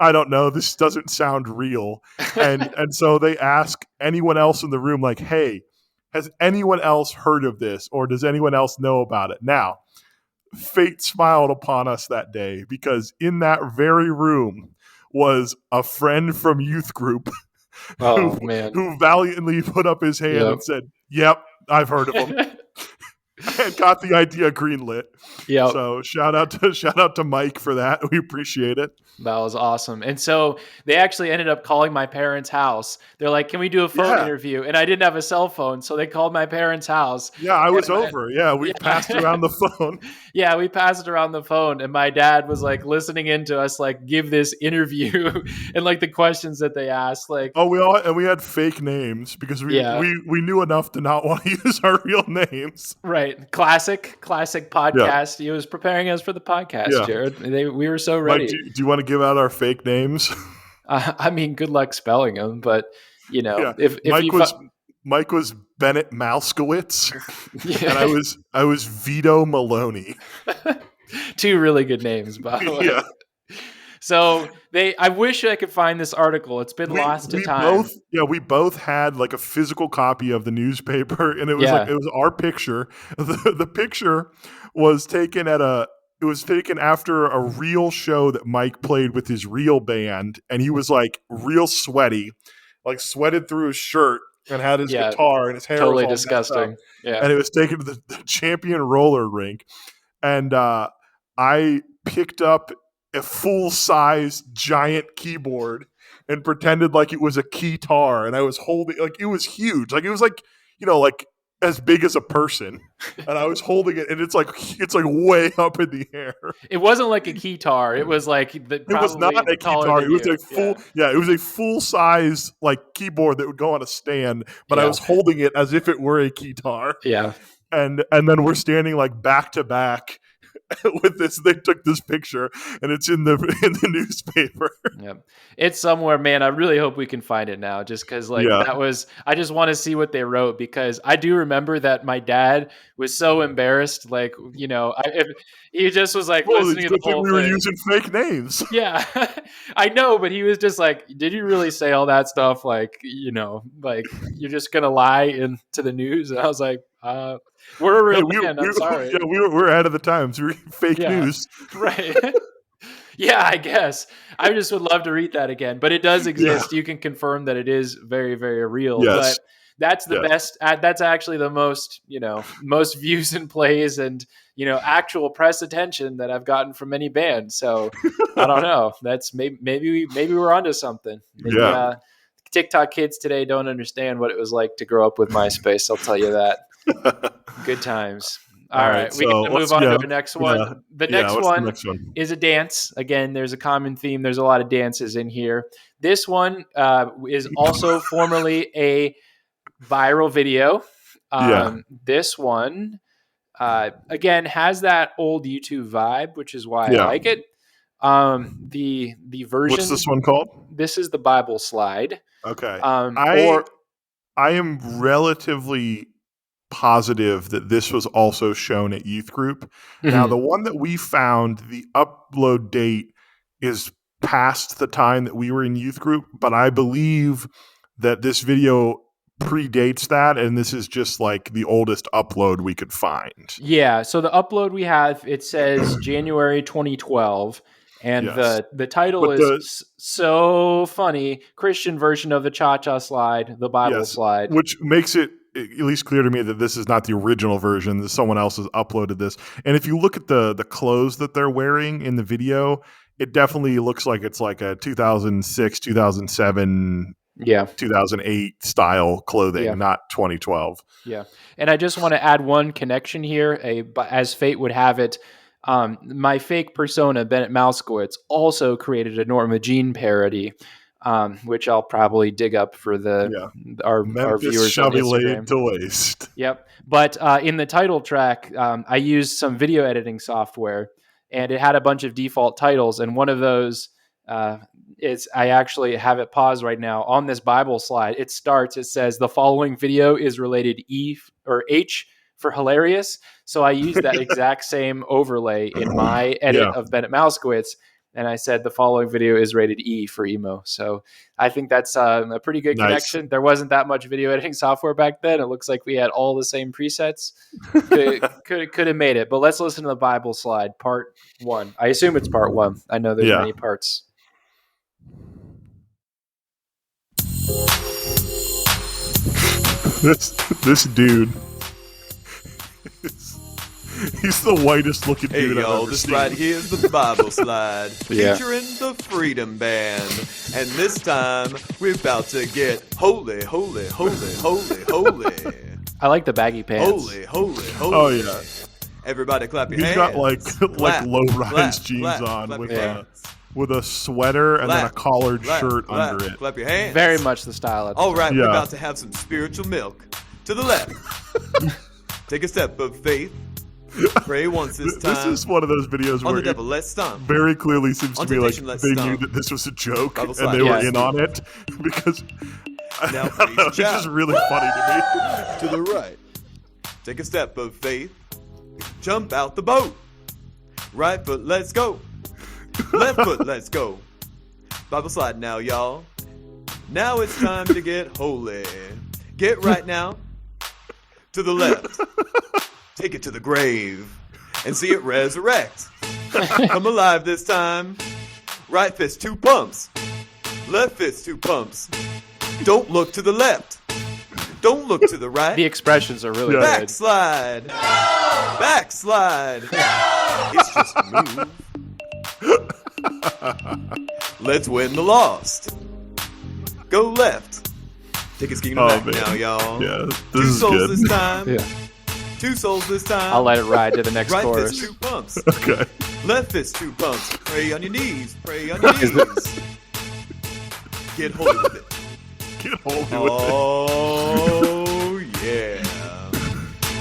I don't know, this doesn't sound real, and so they ask anyone else in the room like, hey, has anyone else heard of this, or does anyone else know about it? Now, fate smiled upon us that day, because in that very room was a friend from youth group who valiantly put up his hand and said, yep, I've heard of them. And got the idea greenlit. Yeah. So shout out to Mike for that. We appreciate it. That was awesome. And so they actually ended up calling my parents' house. They're like, can we do a phone interview? And I didn't have a cell phone, so they called my parents' house. Yeah, I was over. We passed around the phone. Yeah, we passed around the phone, and my dad was like listening into us like give this interview and like the questions that they asked. Like, we had fake names because we knew enough to not want to use our real names. Right. Classic podcast. He was preparing us for the podcast, Jared. We were so ready. Mike, do you want to give out our fake names? I mean, good luck spelling them, but if Mike was Bennett Malskowitz, and I was Vito Maloney. 2 really good names, by the way. Yeah. So I wish I could find this article. It's been lost to time. We both had like a physical copy of the newspaper, and it was it was our picture. The picture was taken after a real show that Mike played with his real band, and he was like real sweaty, like sweated through his shirt, and had his guitar, and his hair totally was all disgusting. Yeah, and it was taken to the Champion roller rink, and I picked up a full-size giant keyboard and pretended like it was a keytar, and I was holding, like, it was huge, like it was like as big as a person, and I was holding it, and it's like way up in the air. It wasn't like a keytar. It was like it was not a keytar. It was a full it was a full-size like keyboard that would go on a stand, but I was holding it as if it were a keytar. Yeah, and then we're standing like back to back with this. They took this picture, and it's in the newspaper. Yeah, it's somewhere, man. I really hope we can find it now, just because that was. I just want to see what they wrote, because I do remember that my dad was so embarrassed. Like, if he just was like listening to the whole thing. We were using fake names. Yeah, I know, but he was just like, "Did you really say all that stuff? Like, like you're just gonna lie into the news?" And I was like, we're a real band. I'm sorry. Yeah, we're ahead of the times. We're fake news. Right. Yeah, I guess. I just would love to read that again. But it does exist. Yeah. You can confirm that it is very, very real. Yes. But that's the best. That's actually the most, most views and plays and, actual press attention that I've gotten from any band. So I don't know. That's maybe we're onto something. Maybe, TikTok kids today don't understand what it was like to grow up with MySpace. I'll tell you that. Good times. All right. We can move on to the next one. Yeah. The next one is a dance. Again, there's a common theme. There's a lot of dances in here. This one is also formerly a viral video. This one, Again, has that old YouTube vibe, which is why I like it. The version. What's this one called? This is the Bible slide. Okay. Or I am relatively positive that this was also shown at youth group. Now, the one that we found, the upload date is past the time that we were in youth group, but I believe that this video predates that, and this is just like the oldest upload we could find. Yeah, so the upload we have, it says January 2012, and the title is so funny, Christian version of the Cha-Cha slide, the Bible slide. Which makes it at least clear to me that this is not the original version, that someone else has uploaded this. And if you look at the clothes that they're wearing in the video, it definitely looks like it's like a 2006, 2007, 2008 style clothing, not 2012. Yeah. And I just want to add one connection here. As fate would have it, my fake persona, Bennett Mouskowitz, also created a Norma Jean parody, which I'll probably dig up for our viewers shall on be Instagram. laid to waste. Yep. But in the title track, I used some video editing software, and it had a bunch of default titles. And one of those is, I actually have it paused right now on this Bible slide. It says, the following video is related H for hilarious. So I used that exact same overlay in my edit of Bennett Mouskowitz. And I said, the following video is rated E for emo. So I think that's a pretty good connection. There wasn't that much video editing software back then. It looks like we had all the same presets. Could have made it. But let's listen to the Bible slide, part 1. I assume it's part 1. I know there's many parts. This dude, he's the whitest looking dude I've ever this seen. right here is the Bible slide featuring the Freedom Band. And this time we're about to get holy, holy, holy, holy, holy. I like the baggy pants. Holy, holy, holy. Oh, yeah. Everybody clap your He's hands. got like low-rise jeans on with a sweater and then a collared shirt under it. Clap your hands. Very much the style. All right, we're about to have some spiritual milk. To the left. Take a step of faith. Pray once this time. This is one of those videos on where the devil, let's stomp. Very clearly seems to me like let's they stomp. knew that this was a joke Bible and they slide. were in on it because Now, it's just really funny to me. To the right. Take a step of faith. Jump out the boat. Right foot, let's go. Left foot, let's go. Bible slide now, y'all. Now it's time to get holy. Get right now. To the left. Take it to the grave and see it resurrect. Come alive this time. Right fist, 2 pumps. Left fist, 2 pumps. Don't look to the left. Don't look to the right. The expressions are really good. Backslide. Backslide. It's just a move. Let's win the lost. Go left. Take a scheme back now, y'all. Yeah, this 2 is souls good. this time. Yeah. 2 souls this time. I'll let it ride to the next right chorus. Fist, 2 pumps. Okay. Left fist, 2 pumps. Pray on your knees. Pray on your knees. Get holy with it. Get holy with it. Oh, yeah.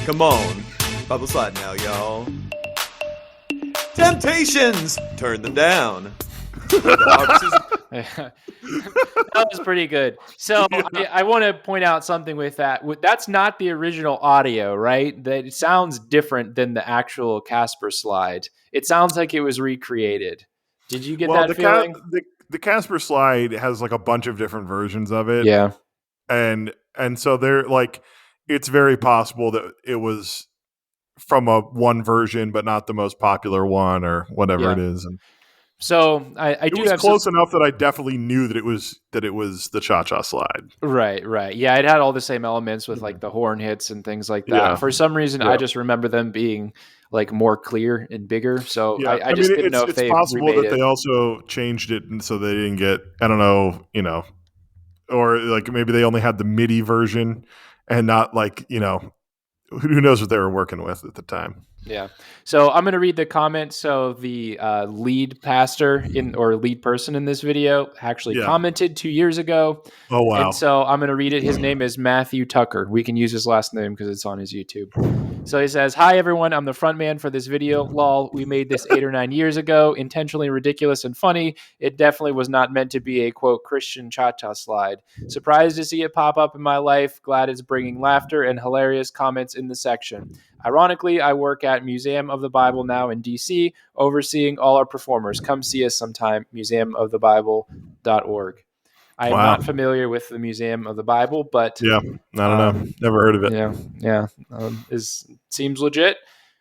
Come on. Bible slide now, y'all. Temptations! Turn them down. That was pretty good. So I want to point out something with that. That's not the original audio, right? That it sounds different than the actual Casper slide. It sounds like it was recreated. Did you get that feeling? The Casper slide has like a bunch of different versions of it. Yeah. And so they're like, it's very possible that it was from one version, but not the most popular one or whatever it is. And so I do was have close enough that I definitely knew that it was the Cha-Cha slide. Right. Yeah, it had all the same elements with like the horn hits and things like that. Yeah. For some reason, I just remember them being like more clear and bigger. So I just didn't know if they possible remade that they also changed it and so they didn't get, I don't know, or like maybe they only had the MIDI version and not like, who knows what they were working with at the time. Yeah. So I'm going to read the comment. So the lead pastor or lead person in this video actually commented 2 years ago. Oh, wow. And so I'm going to read it. His name is Matthew Tucker. We can use his last name because it's on his YouTube. So he says, "Hi everyone, I'm the front man for this video. Lol, we made this 8 or 9 years ago. Intentionally ridiculous and funny. It definitely was not meant to be a quote Christian cha-cha slide. Surprised to see it pop up in my life. Glad it's bringing laughter and hilarious comments in the section. Ironically, I work at Museum of the Bible now in DC, overseeing all our performers. Come see us sometime. museumofthebible.org." I am not familiar with the Museum of the Bible, but I don't know. Never heard of it. Seems legit.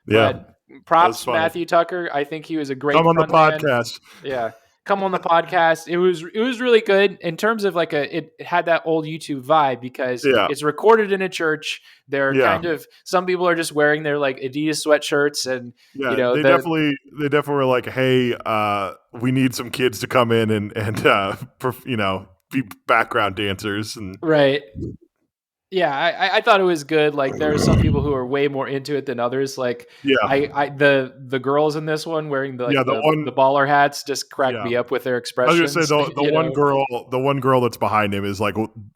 Yeah. But props to Matthew Tucker. I think he was a great Come on the front man. podcast. Yeah. Come on the podcast. It was really good in terms of it had that old YouTube vibe because it's recorded in a church. They're kind of, some people are just wearing their Adidas sweatshirts and they definitely were like, hey, we need some kids to come in and be background dancers and right. Yeah, I thought it was good. There are some people who are way more into it than others. The girls in this one wearing the baller hats just cracked me up with their expressions. I was gonna say the one girl that's behind him is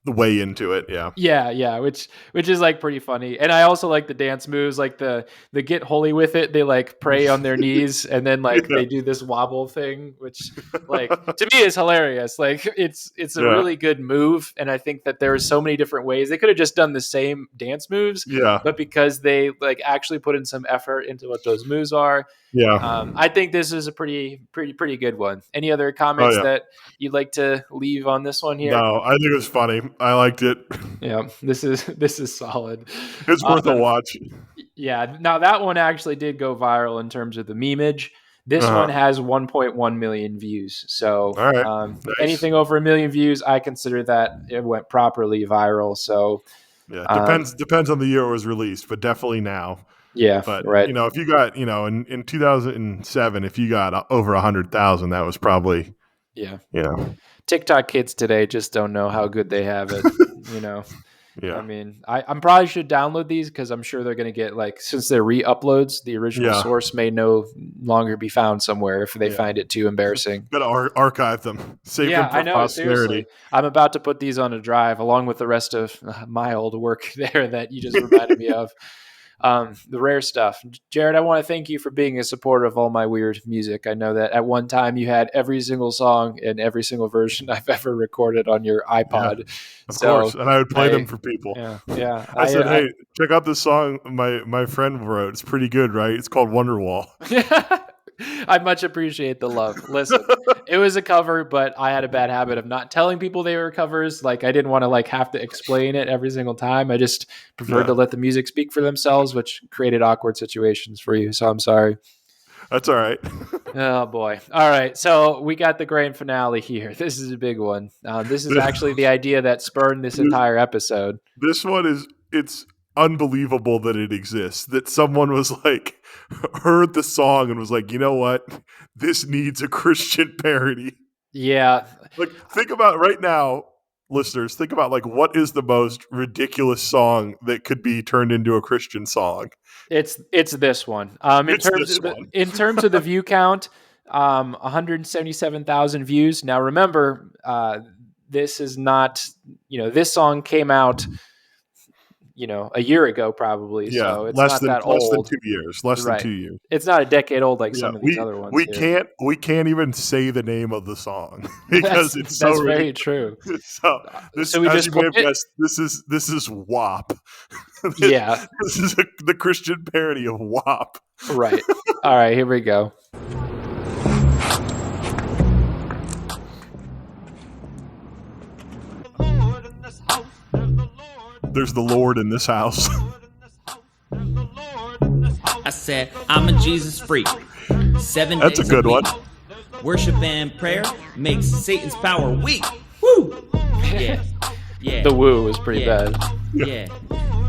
way into it. Yeah, which is pretty funny. And I also like the dance moves, the get holy with it. They pray on their knees and then they do this wobble thing, which to me is hilarious. It's a really good move, and I think that there are so many different ways they could have just done the same dance moves, but because they actually put in some effort into what those moves are, I think this is a pretty good one. Any other comments that you'd like to leave on this one here? No, I think it was funny. I liked it. Yeah, this is solid. It's worth a watch. Yeah, now that one actually did go viral in terms of the memeage. This one has 1.1 million views. So nice. Anything over 1 million views, I consider that it went properly viral. So depends on the year it was released, but definitely now. Yeah, but right. If you got in 2007, if you got over 100,000, that was probably TikTok kids today just don't know how good they have it. Yeah. I mean, I'm probably should download these because I'm sure they're going to get since they're re-uploads, the original source may no longer be found somewhere if they find it too embarrassing. Got to archive them, save them for posterity. Seriously. I'm about to put these on a drive along with the rest of my old work there that you just reminded me of. The rare stuff. Jared, I want to thank you for being a supporter of all my weird music. I know that at one time you had every single song and every single version I've ever recorded on your iPod. Of course, and I would play them for people. Yeah. I said, hey, check out this song my friend wrote. It's pretty good, right? It's called Wonderwall. I much appreciate the love. Listen, it was a cover, but I had a bad habit of not telling people they were covers. I didn't want to have to explain it every single time. I just preferred to let the music speak for themselves, which created awkward situations for you. So I'm sorry. That's all right. Oh boy. All right. So we got the grand finale here. This is a big one. This is actually the idea that spurned this entire episode. This one it's unbelievable that it exists, that someone was heard the song and was like, you know what, this needs a Christian parody. Think about right now, listeners, think about what is the most ridiculous song that could be turned into a Christian song. It's this one. In terms of the view count, 177,000 views. Now remember, this is not, this song came out a year ago probably. So it's not that old. Less than 2 years. Less than 2 years. It's not a decade old some of these other ones. We can't even say the name of the song because it's so very true. So we just you may have guessed, this is WAP. Yeah. This is the Christian parody of WAP. Right. All right, here we go. There's the Lord in this house. I said, I'm a Jesus freak. 7 That's days a good week. one. Worship and prayer makes Satan's power weak. Woo! Yeah. The woo was pretty bad. Yeah,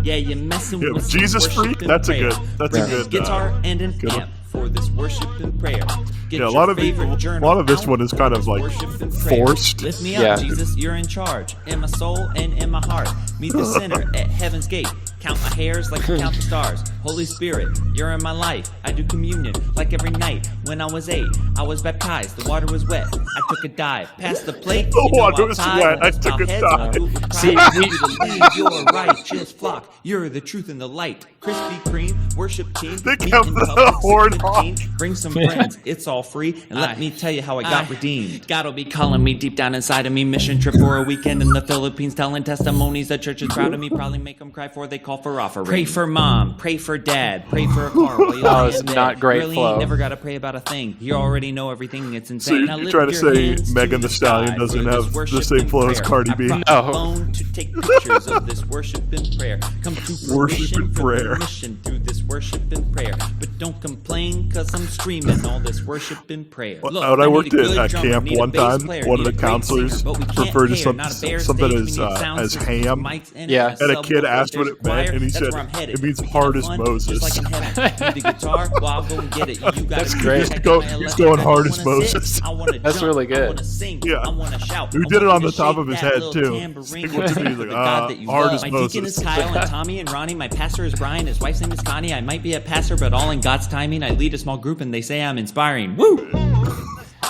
you're messing with Jesus freak? That's a good. That's a good guitar and an amp for this worship and prayer. Get Yeah, a your lot of favorite a journal lot of this out one is kind of for like worship and prayer. forced. Lift me Yeah. up, Jesus, you're in charge. In my soul and in my heart. Meet the sinner at heaven's gate. Count my hairs like I count the stars. Holy Spirit, you're in my life. I do communion like every night. When I was 8, I was baptized. The water was wet. I took a dive. Past the plate. The water was wet. I took a dive. See, lead your righteous flock. You're the truth and the light. Krispy Kreme, worship team. They meet kept in the public, horn 6:15. Bring some friends. It's all free. And let me tell you how I got redeemed. God'll be calling me deep down inside of me. Mission trip for a weekend in the Philippines. Telling testimonies. The church is proud of me. Probably make them cry for they call for offering. Pray for mom. Pray for dad. Pray for a car. While you That lie was in bed. not great Really flow. ain't never got to pray about a thing. You already know everything. It's So insane. Now you're lift trying to your say hands Megan to Thee Stallion sky doesn't for have this the worship same and flow as prayer. Cardi I B? brought No. my phone to take pictures of this worship and prayer. Come to Worship and fruition for the prayer. mission through this worship and prayer. But don't complain, cause I'm streaming all this worship and prayer. Look, When I need worked a at good a drummer, camp need a one bass time, player, one of need the a great counselors singer, but we can't referred to pay her, not a bare something stage. as, We need sound as systems, ham. mics, and Yeah. And a kid asked what it meant, and he said, "It means hard as Moses." Just like in heaven. Need a guitar? Well, I'll go and get it. You gotta That's keep great. checking Go- my he's electric. going I hard don't as wanna sit, Moses. I wanna That's jump, really good. I wanna sing. Yeah. I wanna shout. He I did it want on you the to top shake of his that head, little too. tambourine He's and like, sing to the God that you hard love. as My deacon Moses. is Kyle and Tommy and Ronnie. My pastor is Brian. His wife's name is Connie. I might be a pastor, but all in God's timing. I lead a small group and they say I'm inspiring. Woo!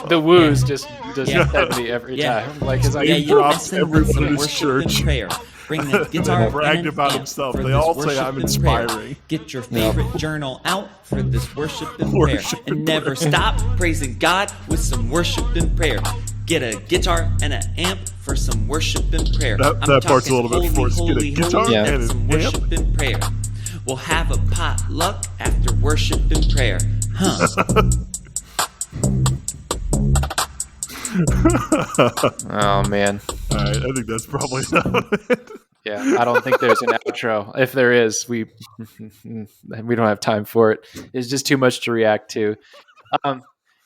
The woos just Yeah. hit me every Yeah. time. Like, it's like, Yeah, He you're drops messing everyone with some in his worship church. and prayer. Bring the guitar They bragged and an about amp himself. for They this all say worship I'm and prayer. inspiring. Get your favorite journal out for this worship and Worship prayer. and And never prayer. stop praising God with some worship and prayer. Get a guitar and an amp for some worship and prayer. That part's a talking little bit holy, forced. Get a holy, guitar holy, and that's an some amp. worship and prayer. We'll have a potluck after worship and prayer. Huh. oh man. All right, I think that's probably not it. Yeah, I don't think there's an outro. If there is, we don't have time for it. It's just too much to react to.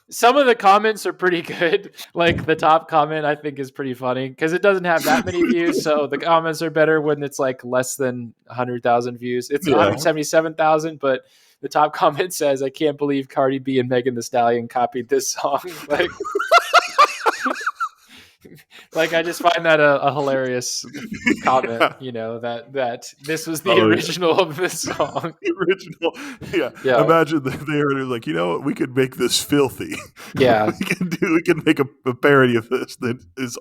Some of the comments are pretty good. Like the top comment, I think is pretty funny because it doesn't have that many views. So the comments are better when it's like less than 100,000 views. It's Yeah. 177,000, but the top comment says, "I can't believe Cardi B and Megan Thee Stallion copied this song." Like, like I just find that a hilarious comment. Yeah. You know that this was the Oh, yeah. original of this song. The original. Yeah. Yeah. Imagine that they were like, you know what? We could make this filthy. Yeah. We can make a parody of this that is.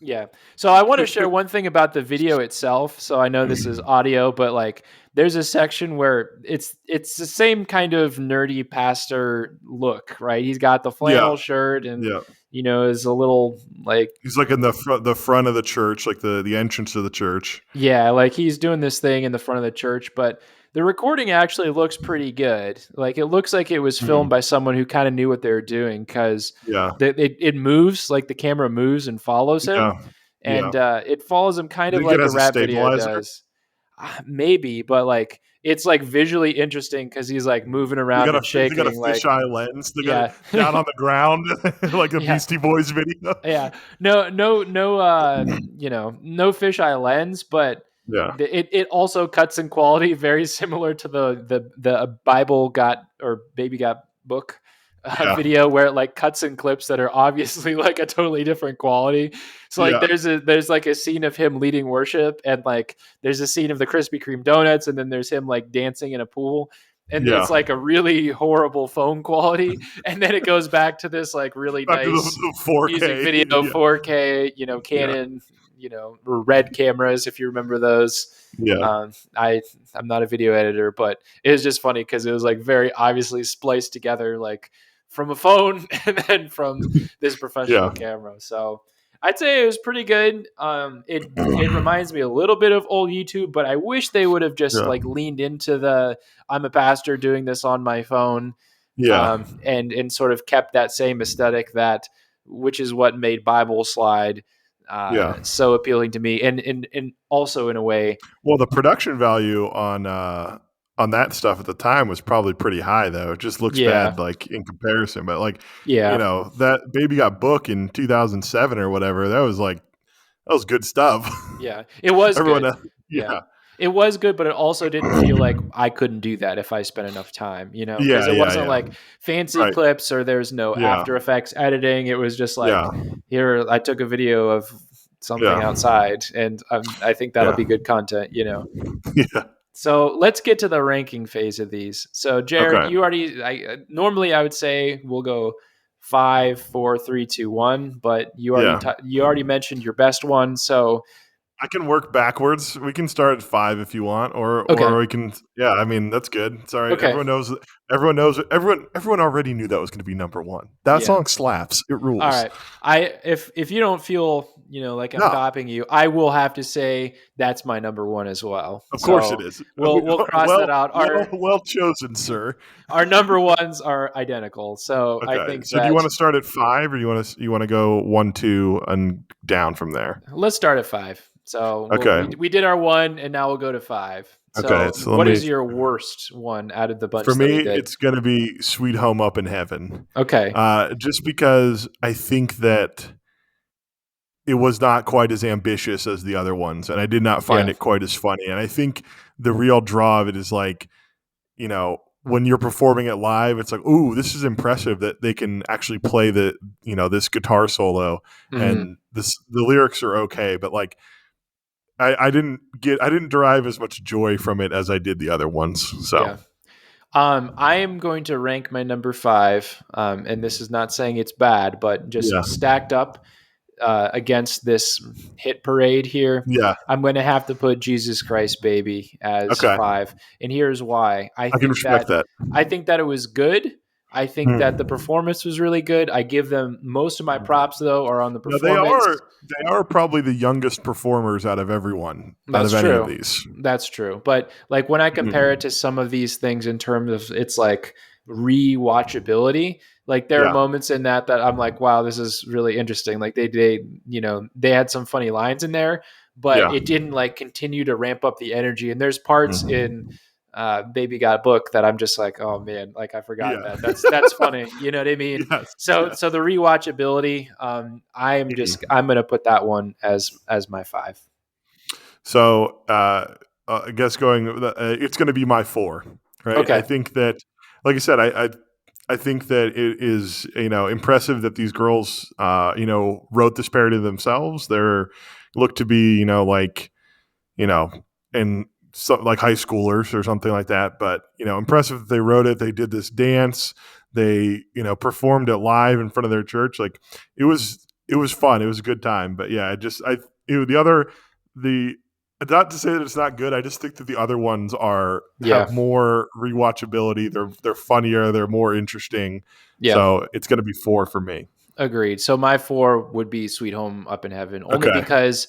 Yeah. So I want to share one thing about the video itself. So I know this is audio, but like there's a section where it's the same kind of nerdy pastor look, right? He's got the flannel shirt and Yeah. you know, is a little like He's like in the front of the church, like the entrance of the church. yeah, like he's doing this thing in the front of the church, but the recording actually looks pretty good. Like it looks like it was filmed by someone who kind of knew what they were doing because Yeah. it moves, like the camera moves and follows him. Yeah. And it follows him kind of Think like it a has a rap video stabilizer? does. Maybe, but like it's like visually interesting because he's like moving around They and got shaking. a Like, fisheye lens. They Yeah. got it down on the ground, like a Yeah. Beastie Boys video. yeah, no, you know, no fisheye lens, but Yeah. it also cuts in quality very similar to the Bible got or Baby Got book Yeah. video where it like cuts in clips that are obviously like a totally different quality. So like Yeah. there's like a scene of him leading worship and like there's a scene of the Krispy Kreme donuts and then there's him like dancing in a pool. And Yeah. it's like a really horrible phone quality, and then it goes back to this like really Back to nice the 4K music video, Yeah. 4K, you know, Canon, you know, red cameras if you remember those. Yeah. I'm not a video editor, but it was just funny because it was like very obviously spliced together, like from a phone and then from this professional Yeah. camera. So I'd say it was pretty good. It reminds me a little bit of old YouTube, but I wish they would have just Yeah. like leaned into the I'm a pastor doing this on my phone, Yeah. and sort of kept that same aesthetic which is what made Bible Slide so appealing to me, and also in a way, Well, the production value on that stuff at the time was probably pretty high, though. It just looks Yeah. bad, like in comparison. But like, yeah, you know, that Baby Got Book in 2007 or whatever, that was good stuff. yeah, it was Everyone, good. yeah. It was good, but it also didn't feel like I couldn't do that if I spent enough time, because Yeah, it yeah, wasn't yeah. like fancy Right. clips or there's no Yeah. After Effects editing. It was just like, Yeah. here, I took a video of something Yeah. outside, and I think that'll Yeah. be good content, Yeah. So let's get to the ranking phase of these. So Jared, Okay. you already, normally I would say we'll go 5, 4, 3, 2, 1, but you Yeah. already mentioned your best one. So I can work backwards. We can start at 5 if you want, Okay. or we can. Yeah, I mean that's good. Sorry, Okay. everyone knows. Everyone already knew that was going to be number 1. That Yeah. song slaps. It rules. All right. If you don't feel like I'm No. copying you, I will have to say that's my number 1 as well. Of course So it is. We'll cross that out. Well chosen, sir. Our number ones are identical. So I Okay. think So do you want to start at 5, or you want to go 1, 2, and down from there? let's start at 5. So Okay. we did our 1, and now we'll go to 5. So, Okay, so what is your worst one out of the bunch For that we me, did? it's going to be "Sweet Home Up in Heaven." Okay. Just because I think that it was not quite as ambitious as the other ones, and I did not find it quite as funny. And I think the real draw of it is like, when you're performing it live, it's like, ooh, this is impressive that they can actually play this guitar solo, and the lyrics are okay, but like, I didn't derive as much joy from it as I did the other ones. So. Yeah. I am going to rank my number 5, and this is not saying it's bad, but just stacked up against this hit parade here. Yeah. I'm going to have to put Jesus Christ Baby as 5. And here's why. I can respect that. I think that it was good. I think that the performance was really good. I give them most of my props, though, are on the performance. They are probably the youngest performers out of everyone. That's out of true. any of these. That's true. But like when I compare it to some of these things in terms of it's like rewatchability, like there are moments in that I'm like, wow, this is really interesting. Like they had some funny lines in there, but it didn't like continue to ramp up the energy. And there's parts in Baby Got Book that I'm just like, oh man, like I forgot that. That's funny. You know what I mean? So the rewatchability, I'm going to put that one as my 5. So I guess it's going to be my 4, right? Okay. I think that, like I said, I think that it is, impressive that these girls, wrote this parody themselves. They're look to be, and so, like high schoolers or something like that. But, impressive that they wrote it. They did this dance. They, performed it live in front of their church. Like it was fun. It was a good time. But yeah, not to say that it's not good. I just think that the other ones have more rewatchability. They're funnier. They're more interesting. Yeah. So it's going to be 4 for me. Agreed. So my 4 would be Sweet Home Up in Heaven, only because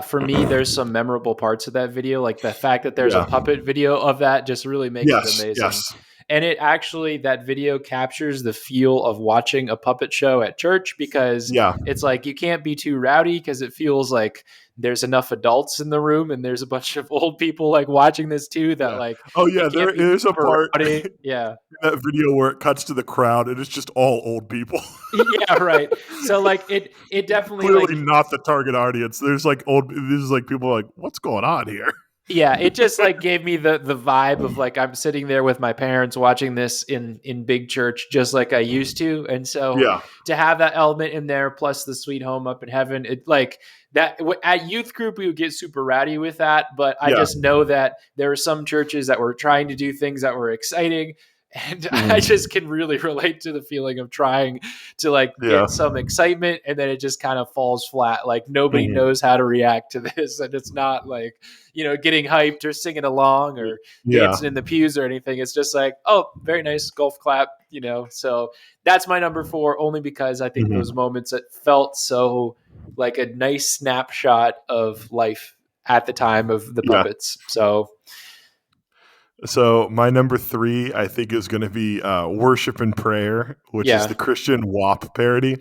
for me, there's some memorable parts of that video. Like the fact that there's a puppet video of that just really makes it amazing. Yes. And that video captures the feel of watching a puppet show at church, because it's like you can't be too rowdy because it feels like there's enough adults in the room and there's a bunch of old people like watching this too that like, there is a part in that video where it cuts to the crowd and it's just all old people. Yeah, right. So like it definitely clearly not the target audience. There's like this is like people like, what's going on here? Yeah, it just like gave me the vibe of like I'm sitting there with my parents watching this in big church just like I used to. And so to have that element in there plus the Sweet Home Up in Heaven, it like that at youth group we would get super rowdy with that, but I just know that there were some churches that were trying to do things that were exciting. And I just can really relate to the feeling of trying to like get some excitement and then it just kind of falls flat. Like nobody knows how to react to this. And it's not like, getting hyped or singing along or dancing in the pews or anything. It's just like, oh, very nice golf clap, So that's my number 4, only because I think those moments that felt so like a nice snapshot of life at the time of the puppets. So my number 3, I think, is going to be Worship and Prayer, which is the Christian WAP parody.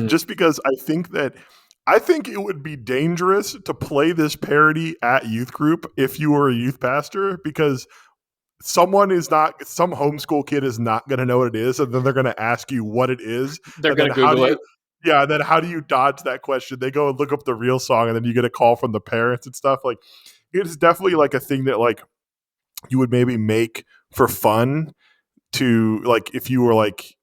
Just because I think it would be dangerous to play this parody at youth group if you were a youth pastor, because some homeschool kid is not going to know what it is, and then they're going to ask you what it is. They're going to Google it. Yeah, and then how do you dodge that question? They go and look up the real song, and then you get a call from the parents and stuff. Like, it's definitely like a thing that like you would maybe make for fun to like if you were like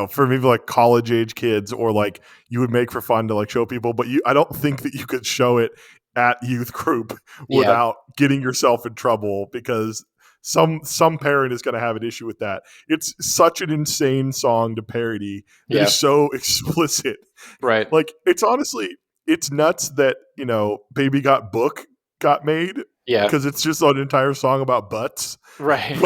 for maybe like college age kids, or like you would make for fun to like show people, but I don't think that you could show it at youth group Yeah. without getting yourself in trouble, because some parent is going to have an issue with that. It's such an insane song to parody that Yeah. is so explicit. Right. Like it's nuts that Baby Got Book got made, Yeah. because it's just an entire song about butts. Right.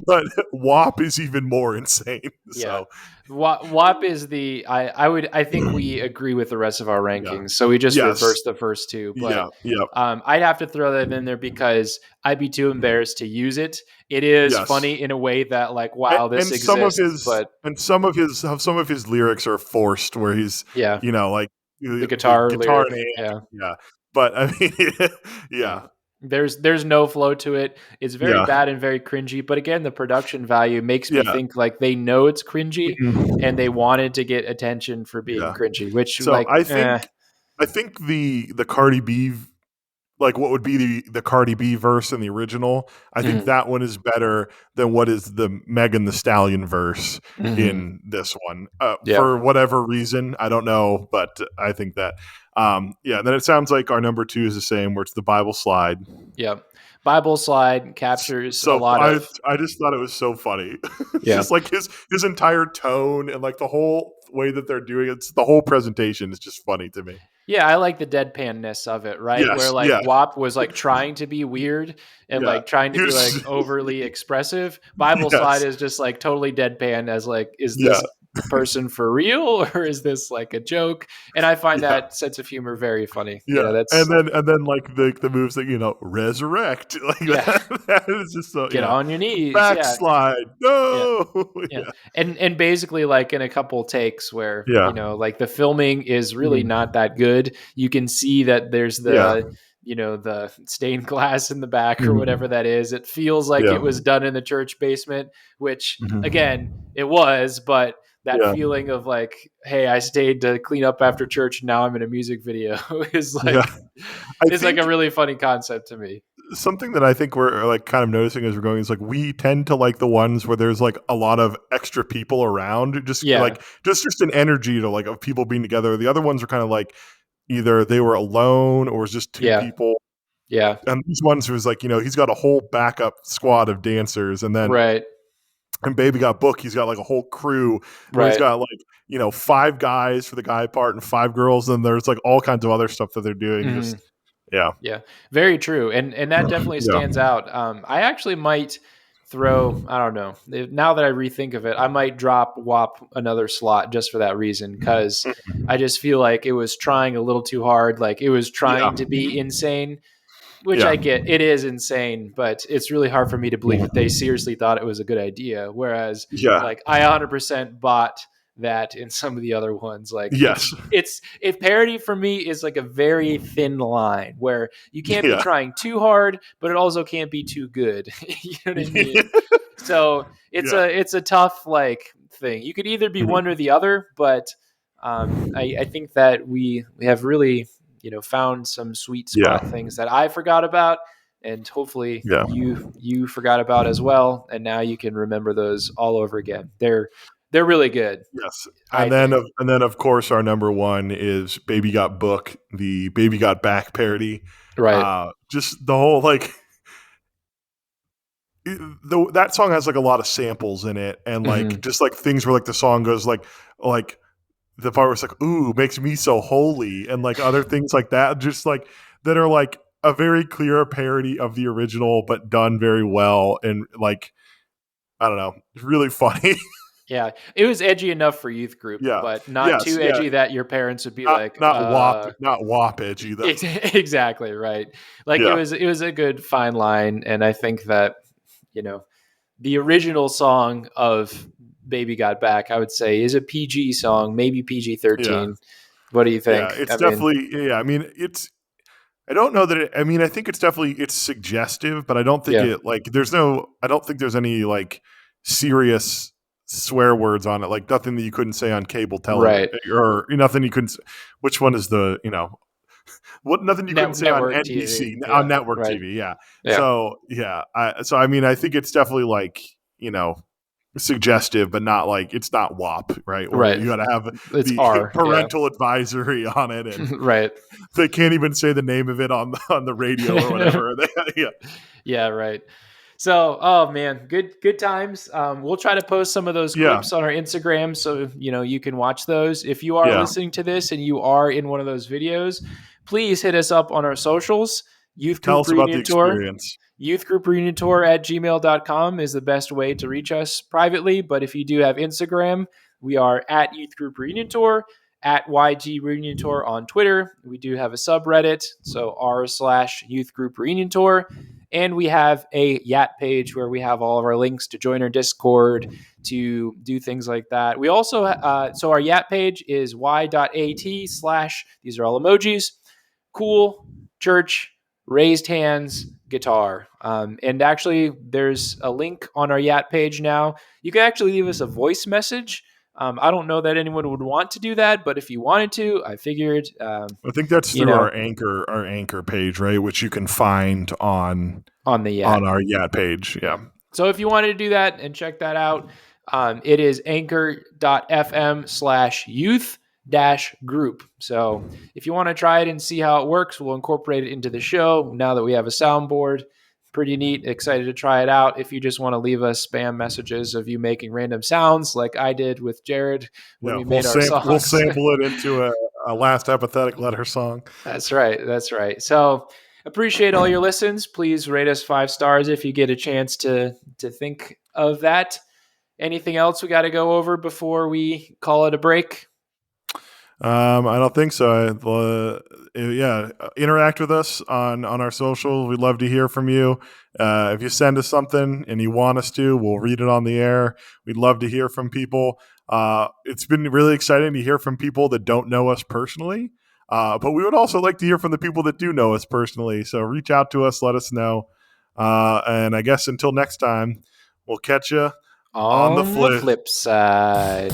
But WAP is even more insane. Yeah. So WAP is I think we agree with the rest of our rankings. So we just Yes. reversed the first two. But yeah. I'd have to throw that in there because I'd be too embarrassed to use it. It is Yes. funny in a way that like, wow, this exists. Some of his lyrics are forced, where he's like the guitar lyric, and amp, yeah. But I mean, yeah. There's no flow to it. It's very bad and very cringy. But again, the production value makes me think like they know it's cringy and they wanted to get attention for being cringy. Which So like I think the Cardi B, like what would be the Cardi B verse in the original, I think that one is better than what is the Megan Thee Stallion verse in this one. For whatever reason, I don't know, but I think that then it sounds like our number 2 is the same, where it's the Bible Slide. Yeah. Bible Slide captures a lot of... I just thought it was so funny. Yeah. Just like his entire tone and like the whole way that they're doing it, the whole presentation is just funny to me. Yeah, I like the deadpanness of it, right? Yes, where like WAP was like trying to be weird and like trying to be like overly expressive. Bible Slide is just like totally deadpan as like, is this person for real, or is this like a joke? And I find that sense of humor very funny. That's and then like the moves that resurrect, like that is just so get on your knees, backslide, no, and basically like in a couple takes where like the filming is really not that good. You can see that there's the the stained glass in the back or whatever that is. It feels like it was done in the church basement, which again it was, but that feeling of like, hey, I stayed to clean up after church, and now I'm in a music video is like, like a really funny concept to me. Something that I think we're like kind of noticing as we're going is like, we tend to like the ones where there's like a lot of extra people around, like just an energy to like of people being together. The other ones are kind of like either they were alone or it was just two people. Yeah. And these ones was like, he's got a whole backup squad of dancers, and then and Baby Got Book, he's got like a whole crew where he's got like, 5 guys for the guy part and 5 girls, and there's like all kinds of other stuff that they're doing. Just very true. And that definitely stands out. I actually might throw, I don't know, now that I rethink of it, I might drop WAP another slot just for that reason, because I just feel like it was trying a little too hard. Like it was trying to be insane, which I get. It is insane, but it's really hard for me to believe that they seriously thought it was a good idea. Whereas like I 100% bought that in some of the other ones. Like it's parody for me is like a very thin line where you can't be trying too hard, but it also can't be too good. You know what I mean? So it's a tough like thing. You could either be one or the other, but I think that we have really found some sweet spot things that I forgot about, and hopefully you forgot about as well, and now you can remember those all over again. They're really good. Yes. And then of course our number 1 is Baby Got Book, the Baby Got Back parody. Right. Just the whole like that song has like a lot of samples in it, and like just like things where like the song goes like the part where it's like, ooh, makes me so holy, and like other things like that, just like that are like a very clear parody of the original, but done very well. And like, I don't know, it's really funny. Yeah, it was edgy enough for youth group, but not too edgy that your parents would be like, not WAP edgy though. Exactly right. Like it was a good fine line, and I think that the original song of Baby Got Back, I would say, is a PG song, maybe PG-13. Yeah. What do you think? Yeah, it's definitely. I mean, it's. I don't know that. I think it's definitely it's suggestive, but I don't think it like. I don't think there's any like serious swear words on it, like nothing that you couldn't say on cable television, or nothing you couldn't. Which one is the nothing you couldn't say on network NBC TV. on network right. TV. Yeah. Yeah. So I mean, I think it's definitely like, suggestive, but not like it's not WAP, right? Where Right. you got to have It's the R, parental advisory on it, and right. they can't even say the name of it on the radio or whatever. Yeah. Yeah, right. So, oh man, good times. We'll try to post some of those clips on our Instagram, so you can watch those. If you are listening to this and you are in one of those videos, please hit us up on our socials. Youth Tell Group us about the Reunion Tour. experience. YouthGroupReunionTour@gmail.com is the best way to reach us privately. But if you do have Instagram, we are at Youth Group Reunion Tour, at YG Reunion Tour on Twitter. We do have a subreddit, so r/Youth Group Reunion Tour. And we have a Yat page where we have all of our links to join our Discord, to do things like that. We also, so our Yat page is y.at/ these are all emojis, cool, church, raised hands, guitar. And actually, there's a link on our Yat page now. You can actually leave us a voice message. I don't know that anyone would want to do that, but if you wanted to, I figured. I think that's through our anchor page, right? Which you can find on the Yat. on our Yat page. Yeah. So if you wanted to do that and check that out, it is anchor.fm/youth-group. So if you want to try it and see how it works, we'll incorporate it into the show now that we have a soundboard. Pretty neat. Excited to try it out. If you just want to leave us spam messages of you making random sounds like I did with Jared when we made our songs. We'll sample it into a last apathetic letter song. That's right. So appreciate all your listens. Please rate us 5 stars if you get a chance to think of that. Anything else we got to go over before we call it a break? I don't think so. Interact with us on our social. We'd love to hear from you. If you send us something and you want us to, we'll read it on the air. We'd love to hear from people. It's been really exciting to hear from people that don't know us personally, but we would also like to hear from the people that do know us personally. So reach out to us, let us know. And I guess until next time, we'll catch you on the flip side.